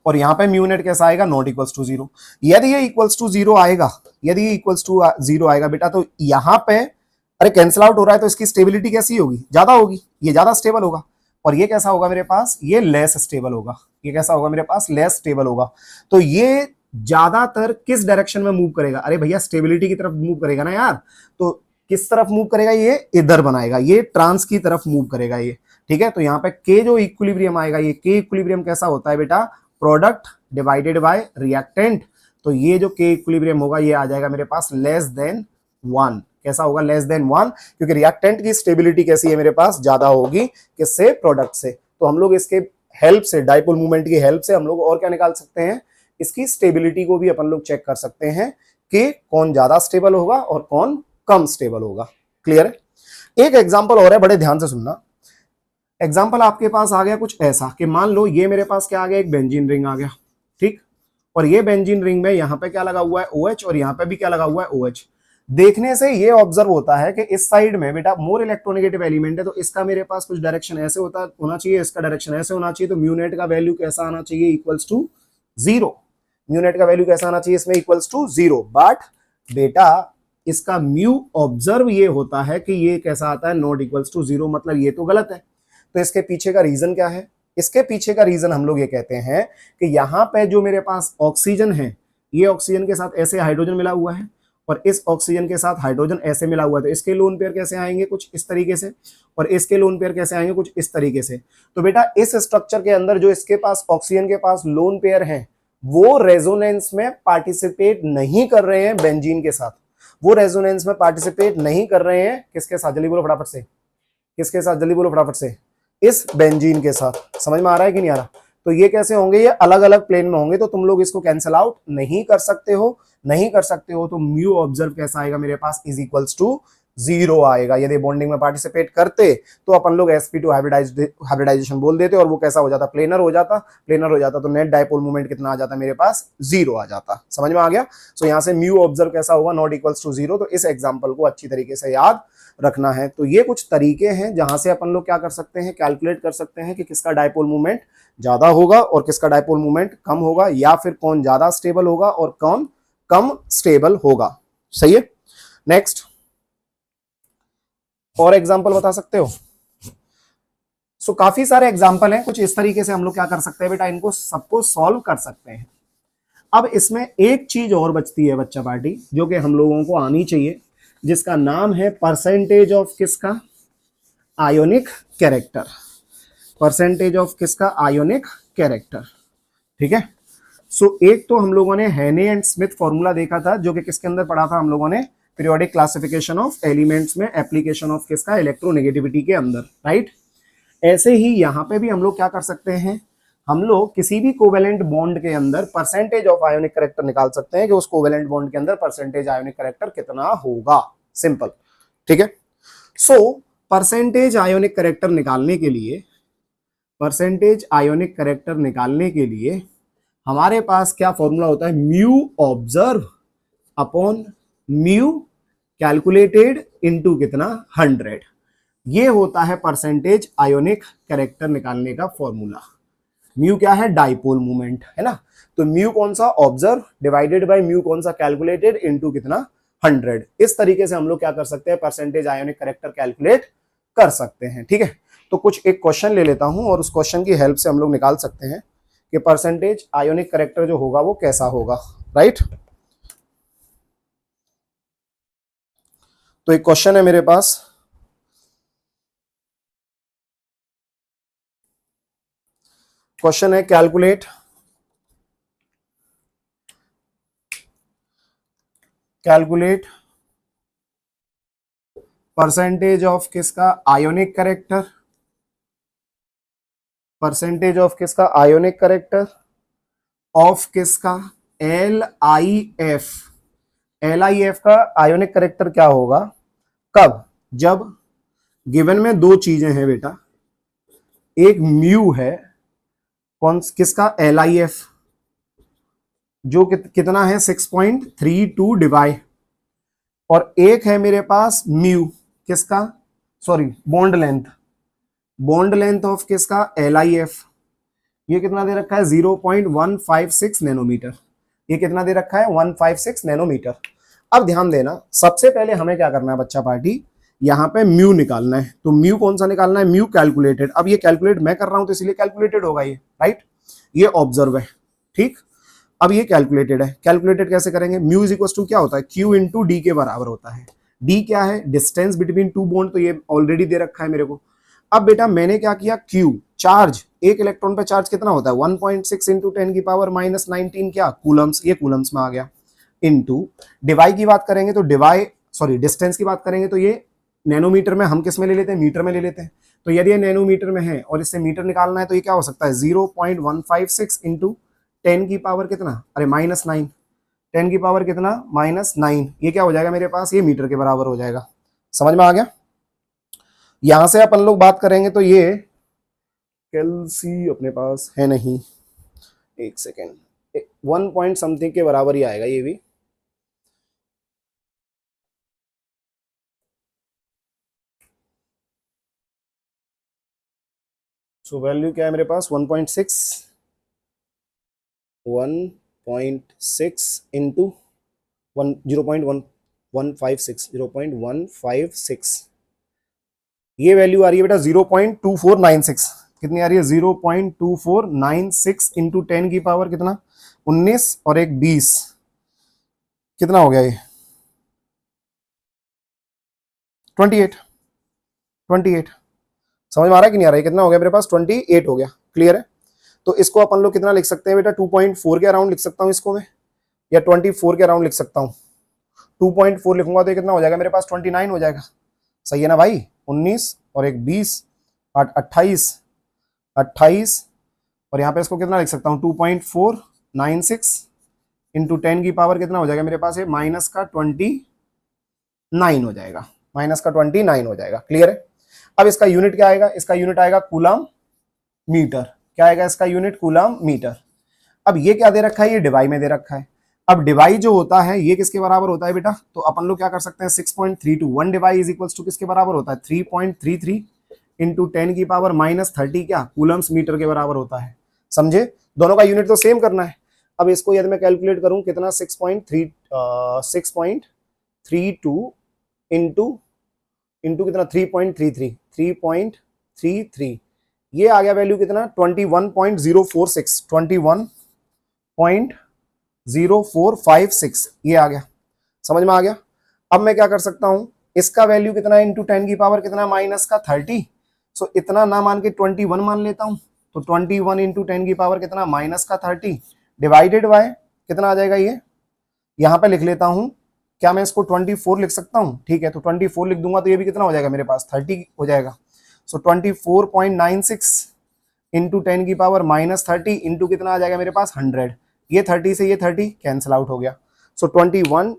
और यहाँ पे म्यू नेट कैसा आएगा, नॉट इक्वल्स टू 0। यदि ये इक्वल्स टू 0 आएगा, यदि ये इक्वल्स टू 0 आएगा बेटा, तो यहाँ पे अरे कैंसिल आउट हो रहा है, तो इसकी स्टेबिलिटी कैसी होगी, ज्यादा होगी, ये ज्यादा स्टेबल होगा। और ये कैसा होगा मेरे पास, ये लेस स्टेबल होगा, ये कैसा होगा मेरे पास, लेस स्टेबल होगा। तो ये ज्यादातर किस डायरेक्शन में मूव करेगा, अरे भैया स्टेबिलिटी की तरफ मूव करेगा ना यार, तो किस तरफ मूव करेगा, ये इधर बनाएगा, ये ट्रांस की तरफ मूव करेगा ये। ठीक है, तो यहाँ पे के जो इक्विलिब्रियम आएगा, ये के इक्विलिब्रियम कैसा होता है बेटा, प्रोडक्ट डिवाइडेड बाय रिएक्टेंट। तो ये जो के इक्विलिब्रियम होगा ये आ जाएगा मेरे पास लेस देन 1। कैसा होगा, लेस देन 1, क्योंकि रिएक्टेंट की स्टेबिलिटी कैसी है मेरे पास, ज्यादा होगी किससे, प्रोडक्ट से। तो हम लोग इसके हेल्प से, डाइपोल मूवमेंट की हेल्प से हम लोग और क्या निकाल सकते हैं, इसकी स्टेबिलिटी को भी अपन लोग चेक कर सकते हैं कि कौन ज्यादा स्टेबल होगा और कौन कम स्टेबल होगा। क्लियर है। एक एग्जांपल और है, बड़े ध्यान से सुनना। एग्जांपल आपके पास आ गया कुछ ऐसा कि मान लो ये मेरे पास क्या आ गया, एक बेंजीन रिंग आ गया, ठीक, और ये बेंजीन रिंग में यहाँ पे क्या लगा हुआ है, OH, और यहाँ पे भी क्या लगा हुआ है, OH। देखने से ये ऑब्जर्व होता है कि इस साइड में बेटा मोर इलेक्ट्रोनेगेटिव एलिमेंट है, तो इसका मेरे पास कुछ डायरेक्शन ऐसे होना चाहिए, इसका डायरेक्शन ऐसे होना चाहिए, तो म्यू नेट का वैल्यू कैसा आना चाहिए, इक्वल्स टू 0। म्यू नेट का वैल्यू कैसा आना चाहिए इसमें, इक्वल्स टू 0। बट बेटा इसका म्यू ऑब्जर्व ये होता है कि ये कैसा आता है, नॉट इक्वल्स टू 0, मतलब ये तो गलत है। तो इसके पीछे का रीजन क्या है, इसके पीछे का रीजन हम लोग ये कहते हैं कि यहाँ पे जो मेरे पास ऑक्सीजन है, ये ऑक्सीजन के साथ ऐसे हाइड्रोजन मिला हुआ है, और इस ऑक्सीजन के साथ हाइड्रोजन ऐसे मिला हुआ है, तो इसके लोन पेयर कैसे आएंगे, कुछ इस तरीके से, और इसके लोन पेयर कैसे आएंगे, कुछ इस तरीके से। तो बेटा इस स्ट्रक्चर के अंदर जो इसके पास ऑक्सीजन के पास लोन पेयर हैं, वो रेजोनेंस में पार्टिसिपेट नहीं कर रहे हैं बेंजीन के साथ, वो रेजोनेंस में पार्टिसिपेट नहीं कर रहे हैं किसके साथ, जल्दी बोलो फटाफट से, किसके साथ, जल्दी बोलो फटाफट से, इस बेंजीन के साथ। समझ में आ रहा है कि नहीं आ रहा। तो ये कैसे होंगे, ये अलग अलग प्लेन में होंगे, तो तुम लोग इसको कैंसिल आउट नहीं कर सकते हो, नहीं कर सकते हो। तो म्यू ऑब्जर्व कैसा आएगा मेरे पास, इज इक्वल्स टू 0 आएगा। यदि बॉन्डिंग में पार्टिसिपेट करते तो अपन लोग sp2 हाइब्रिडाइजेशन बोल देते, और वो कैसा हो जाता, प्लेनर हो जाता, प्लेनर हो जाता, तो नेट डाइपोल मूवमेंट कितना आ जाता मेरे पास, 0 आ जाता। समझ में आ गया। सो यहाँ से म्यू ऑब्जर्व कैसा होगा, नॉट इक्वल्स टू 0। तो इस एग्जाम्पल को अच्छी तरीके से याद रखना है। तो ये कुछ तरीके हैं जहां से अपन लोग क्या कर सकते हैं, कैलकुलेट कर सकते हैं कि किसका डाइपोल मूवमेंट ज्यादा होगा और किसका डाइपोल मूवमेंट कम होगा, या फिर कौन ज्यादा स्टेबल होगा और कौन कम स्टेबल होगा। सही है। नेक्स्ट और एग्जांपल बता सकते हो। सो काफी सारे एग्जांपल हैं, कुछ इस तरीके से हम लोग क्या कर सकते हैं बेटा, इनको सबको सॉल्व कर सकते हैं। अब इसमें एक चीज और बचती है बच्चा पार्टी, जो कि हम लोगों को आनी चाहिए, जिसका नाम है परसेंटेज ऑफ किसका, आयोनिक कैरेक्टर। परसेंटेज ऑफ किसका, आयोनिक कैरेक्टर। ठीक है। सो एक तो हम लोगों ने हेने एंड स्मिथ फॉर्मूला देखा था, जो कि किसके अंदर पढ़ा था हम लोगों ने, पीरियोडिक क्लासिफिकेशन ऑफ एलिमेंट्स में, एप्लीकेशन ऑफ किसका, इलेक्ट्रोनेगेटिविटी के अंदर, राइट। ऐसे ही यहाँ पे भी हम लोग क्या कर सकते हैं, हम लोग किसी भी कोवेलेंट बॉन्ड के अंदर परसेंटेज ऑफ आयोनिक कैरेक्टर निकाल सकते हैं कि उस कोवेलेंट बॉन्ड के अंदर परसेंटेज आयोनिक कैरेक्टर कितना होगा। सिंपल। ठीक है। सो परसेंटेज आयोनिक कैरेक्टर निकालने के लिए, परसेंटेज आयोनिक कैरेक्टर निकालने के लिए हमारे पास क्या फॉर्मूला होता है, mu observe upon mu calculated into कितना, 100। ये होता है परसेंटेज आयोनिक कैरेक्टर निकालने का फॉर्मूला। म्यू क्या है, डाइपोल मूवमेंट, है ना। तो म्यू कौन सा, ऑब्जर्व डिवाइडेड बाय म्यू कौन सा, कैलकुलेटेड इनटू कितना, 100। इस तरीके से हम लोग क्या कर सकते हैं, परसेंटेज आयोनिक कैरेक्टर कैलकुलेट कर सकते हैं। ठीक है। तो कुछ एक क्वेश्चन ले लेता हूं और उस क्वेश्चन की हेल्प से हम लोग निकाल सकते हैं कि परसेंटेज आयोनिक करेक्टर जो होगा वो कैसा होगा, राइट। तो एक क्वेश्चन है मेरे पास, क्वेश्चन है कैलकुलेट परसेंटेज ऑफ किसका आयोनिक करेक्टर, परसेंटेज ऑफ किसका आयोनिक करेक्टर ऑफ किसका LiF, LiF का आयोनिक करेक्टर क्या होगा, कब, जब गिवन में दो चीजें हैं बेटा, एक म्यू है, कौन किसका LiF जो कितना है 6.32 डिवाई, और एक है मेरे पास म्यू किसका, सॉरी बॉन्ड लेंथ ऑफ किसका LiF, ये कितना दे रखा है 0.156 नैनोमीटर, ये कितना दे रखा है 156 नैनोमीटर। अब ध्यान देना, सबसे पहले हमें क्या करना है बच्चा पार्टी, यहाँ पे म्यू निकालना है। तो म्यू कौन सा निकालना है, म्यू कैलकुलेटेड। अब ये कैलकुलेट मैं कर रहा हूं तो इसलिए कैलकुलेटेड होगा ये, राइट, ये ऑब्जर्व है, ठीक। अब ये कैलकुलेटेड है, कैलकुलेटेड कैसे करेंगे, म्यू इज इक्वल टू क्या होता है Q इंटू डी के बराबर होता है। डी क्या है, डिस्टेंस बिटवीन टू बॉन्ड, तो ये ऑलरेडी दे रखा है मेरे को। अब बेटा मैंने क्या किया, Q चार्ज, एक इलेक्ट्रॉन पे चार्ज कितना होता है 1.6 इंटू 10 की पावर -19 क्या कूलम्स, ये कूलम्स में आ गया, इनटू डिवाई की बात करेंगे तो डिस्टेंस की बात करेंगे तो ये नैनोमीटर में, हम किस में ले लेते हैं, मीटर में ले लेते हैं। तो यदि ये नैनोमीटर में है और इससे मीटर निकालना है तो ये क्या हो सकता है 0.156 इंटू 10 की पावर कितना, अरे -9, 10 की पावर कितना -9, ये क्या हो जाएगा मेरे पास, ये मीटर के बराबर हो जाएगा। समझ में आ गया। यहां से अपन लोग बात करेंगे तो ये कैल्सी अपने पास है नहीं, एक सेकेंड, 1 पॉइंट समथिंग के बराबर ही आएगा ये भी। सो वैल्यू क्या है मेरे पास 1.6 इंटू 0.156 ये वैल्यू आ रही है बेटा 0.2496, कितनी आ रही है 0.2496 इंटू 10 की पावर कितना 19 और एक 20, कितना हो गया ये 28। समझ में आ रहा है कि नहीं आ रहा है, कितना हो गया मेरे पास 28 हो गया, क्लियर है। तो इसको अपन लोग कितना लिख सकते हैं बेटा 2.4 के अराउंड लिख सकता हूं इसको मैं, या 24 के अराउंड लिख सकता हूं। 2.4 लिखूंगा तो ये कितना हो जाएगा मेरे पास 29 हो जाएगा, सही है ना भाई, 19 और एक 20 28 और यहाँ पे इसको कितना लिख सकता हूँ 2.496 इंटू 10 की पावर कितना हो जाएगा मेरे पास, ये -29 हो जाएगा, -29 हो जाएगा, क्लियर है। अब इसका यूनिट क्या आएगा, इसका यूनिट आएगा कूलम मीटर, क्या आएगा इसका यूनिट कूलम मीटर। अब ये क्या दे रखा है, ये डिवाई में दे रखा है। अब डिवाई जो होता है ये किसके बराबर होता है बेटा, तो अपन लोग क्या कर सकते हैं 6.32 1 डिवाई इज इक्वल्स टू किसके बराबर होता है 3.33 इंटू 10 की पावर -30 क्या कूलम्स मीटर के बराबर होता है, समझे। दोनों का यूनिट तो सेम करना है। अब इसको यदि मैं कैलकुलेट करूं कितना 6.32 इंटू कितना 3.33 ये आ गया वैल्यू कितना 21.046 ये आ गया, समझ में आ गया। अब मैं क्या कर सकता हूं, इसका वैल्यू कितना है इंटू 10 की पावर कितना -30, सो इतना ना मान के 21 मान लेता हूं, तो 21 इंटू 10 की पावर कितना -30 डिवाइडेड बाय कितना आ जाएगा, ये यहां पे लिख लेता हूं, क्या मैं इसको 24 लिख सकता हूं, ठीक है, तो 24 लिख दूंगा तो ये भी कितना हो जाएगा मेरे पास 30 हो जाएगा। सो 24.96 इंटू 10 की पावर -30 इंटू कितना आ जाएगा मेरे पास 100, ये 30 से ये 30 कैंसिल आउट हो गया। सो 21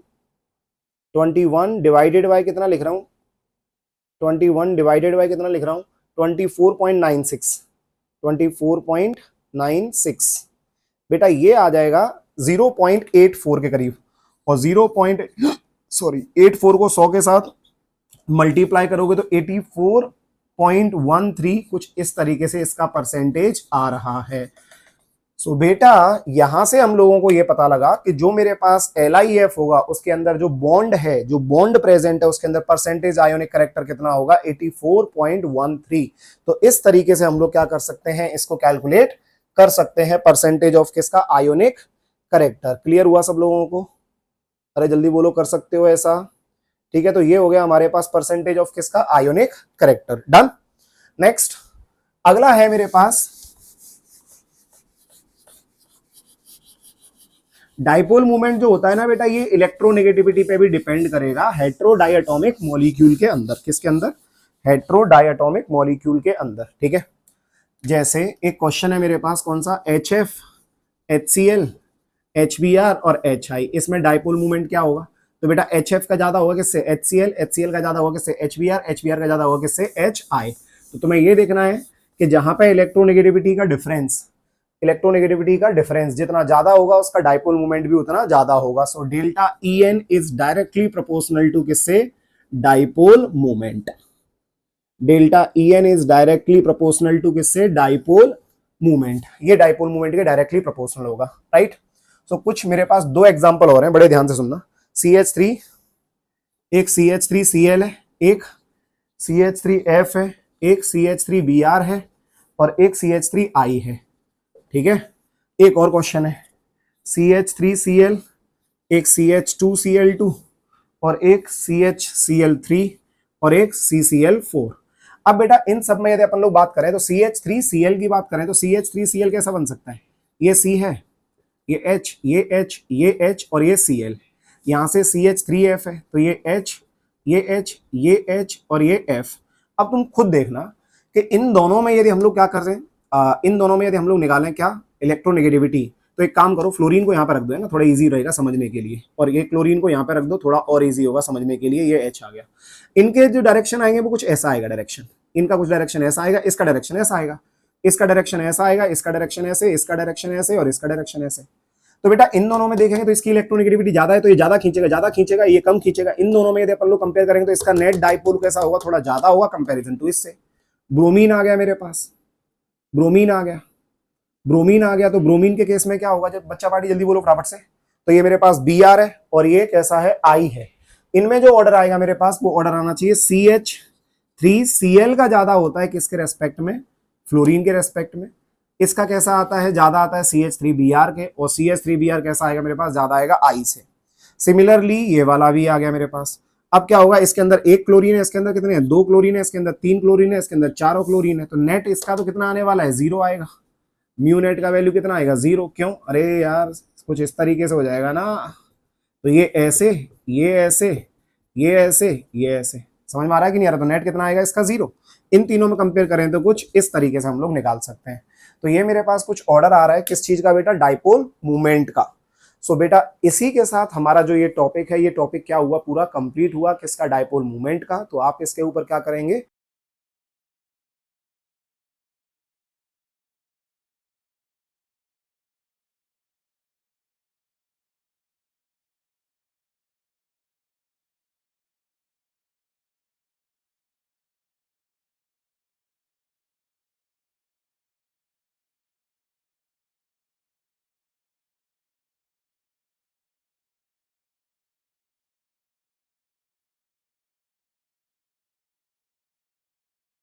डिवाइडेड बाय कितना लिख रहा हूँ 21 डिवाइडेड बाय कितना लिख रहा हूँ 24.96 बेटा ये आ जाएगा 0.84 के करीब, और 0.84 को 100 के साथ मल्टीप्लाई करोगे तो 84.13 कुछ इस तरीके से इसका परसेंटेज आ रहा है। सो बेटा यहां से हम लोगों को यह पता लगा कि जो मेरे पास LIF होगा उसके अंदर जो बॉन्ड है, जो बॉन्ड प्रेजेंट है उसके अंदर परसेंटेज आयोनिक करेक्टर कितना होगा 84.13। तो इस तरीके से हम लोग क्या कर सकते हैं, इसको कैलकुलेट कर सकते हैं परसेंटेज ऑफ किसका, आयोनिक करेक्टर। क्लियर हुआ सब लोगों को? अरे जल्दी बोलो, कर सकते हो ऐसा? ठीक है, तो ये हो गया हमारे पास परसेंटेज ऑफ किसका, आयोनिक करेक्टर। डन। नेक्स्ट अगला है मेरे पास डाइपोल मूवमेंट जो होता है ना बेटा, ये इलेक्ट्रोनेगेटिविटी पे भी डिपेंड करेगा हेट्रोडाइएटॉमिक मॉलिक्यूल के अंदर। किसके अंदर? हेट्रोडाइएटॉमिक मॉलिक्यूल के अंदर। ठीक है, जैसे एक क्वेश्चन है मेरे पास, कौन सा, HF, HCl, HBr और HI, इसमें डाइपोल मूवमेंट क्या होगा? तो बेटा HF का ज्यादा होगा किससे, HCl, HCl का ज्यादा होगा किससे, HBr, HBr का ज्यादा होगा किससे, HI। तो तुम्हें ये देखना है कि जहां पे इलेक्ट्रोनेगेटिविटी का डिफरेंस, इलेक्ट्रोनेगेटिविटी का डिफरेंस जितना ज्यादा होगा उसका डाइपोल मूवमेंट भी उतना ज्यादा होगा। So delta EN is directly proportional to किससे, dipole movement. Delta EN is directly proportional to किससे, डाइपोल मूवमेंट। ये डाइपोल मूवमेंट के डायरेक्टली प्रोपोर्शनल होगा, राइट। सो कुछ मेरे पास दो एग्जांपल और हैं, बड़े ध्यान से सुनना। CH3, एक CH3Cl है, एक CH3F है, एक CH3Br है और एक CH3I है। ठीक है, एक और क्वेश्चन है, CH3Cl, एक CH2Cl2 और एक CHCl3 और एक CCl4। अब बेटा इन सब में यदि अपन लोग बात करें तो CH3Cl की बात करें तो CH3Cl कैसा बन सकता है, ये C है, ये H, ये H, ये H और ये Cl। यहां से CH3F है तो ये H, ये H, ये H और ये F। अब तुम खुद देखना कि इन दोनों में यदि हम लोग क्या कर रहे हैं, इन दोनों में यदि हम लोग निकालें क्या, इलेक्ट्रोनेगेटिविटी, तो एक काम करो, फ्लोरीन को यहाँ पे रख दो, है ना, थोड़ा इजी रहेगा समझने के लिए, और ये क्लोरीन को यहाँ पे रख दो, थोड़ा और इजी होगा समझने के लिए। ये H आ गया, इनके जो डायरेक्शन आएंगे वो कुछ ऐसा आएगा, डायरेक्शन इनका कुछ डायरेक्शन ऐसा आएगा, इसका डायरेक्शन ऐसा आएगा, इसका डायरेक्शन ऐसा आएगा, इसका डायरेक्शन ऐसे, इसका डायरेक्शन ऐसे और इसका डायरेक्शन ऐसे। तो बेटा इन दोनों में देखेंगे तो इसकी इलेक्ट्रोनेगेटिविटी ज्यादा है तो ये ज्यादा खींचेगा, ज्यादा खींचेगा, ये कम खींचेगा। इन दोनों में यदि अपन लोग कंपेयर करेंगे तो इसका नेट डाइपोल कैसा होगा, थोड़ा ज्यादा होगा कंपैरिजन टू इससे। ब्रोमीन आ गया मेरे पास, ब्रोमीन आ गया, ब्रोमीन आ गया। तो ब्रोमीन के केस में क्या होगा, जब बच्चा पार्टी जल्दी बोलो फटाफट से, तो ये मेरे पास Br है और ये कैसा है, I है। इनमें जो ऑर्डर आएगा मेरे पास वो ऑर्डर आना चाहिए CH3Cl का ज्यादा होता है किसके रेस्पेक्ट में, फ्लोरीन के रेस्पेक्ट में। इसका कैसा आता है, ज्यादा आता है CH3Br के, और CH3Br कैसा आएगा मेरे पास, ज्यादा आएगा I से। सिमिलरली ये वाला भी आ गया मेरे पास। अब क्या होगा, इसके अंदर एक क्लोरीन है, इसके अंदर कितने हैं, दो क्लोरीन है, इसके अंदर तीन क्लोरीन है, इसके अंदर चारों क्लोरीन है। तो नेट इसका तो कितना आने वाला है, 0 आएगा। म्यू नेट का वैल्यू कितना आएगा, 0। क्यों, अरे यार कुछ इस तरीके से हो जाएगा ना, तो ये ऐसे, ये ऐसे, ये ऐसे, ये ऐसे, समझ में आ रहा है कि नहीं आ रहा? तो नेट कितना आएगा इसका, 0। इन तीनों में कंपेयर करें तो कुछ इस तरीके से हम लोग निकाल सकते हैं। तो ये मेरे पास कुछ ऑर्डर आ रहा है किस चीज का बेटा, डाइपोल मूवमेंट का। सो बेटा इसी के साथ हमारा जो ये टॉपिक है, ये टॉपिक क्या हुआ, पूरा कंप्लीट हुआ किसका, डाइपोल मूवमेंट का। तो आप इसके ऊपर क्या करेंगे,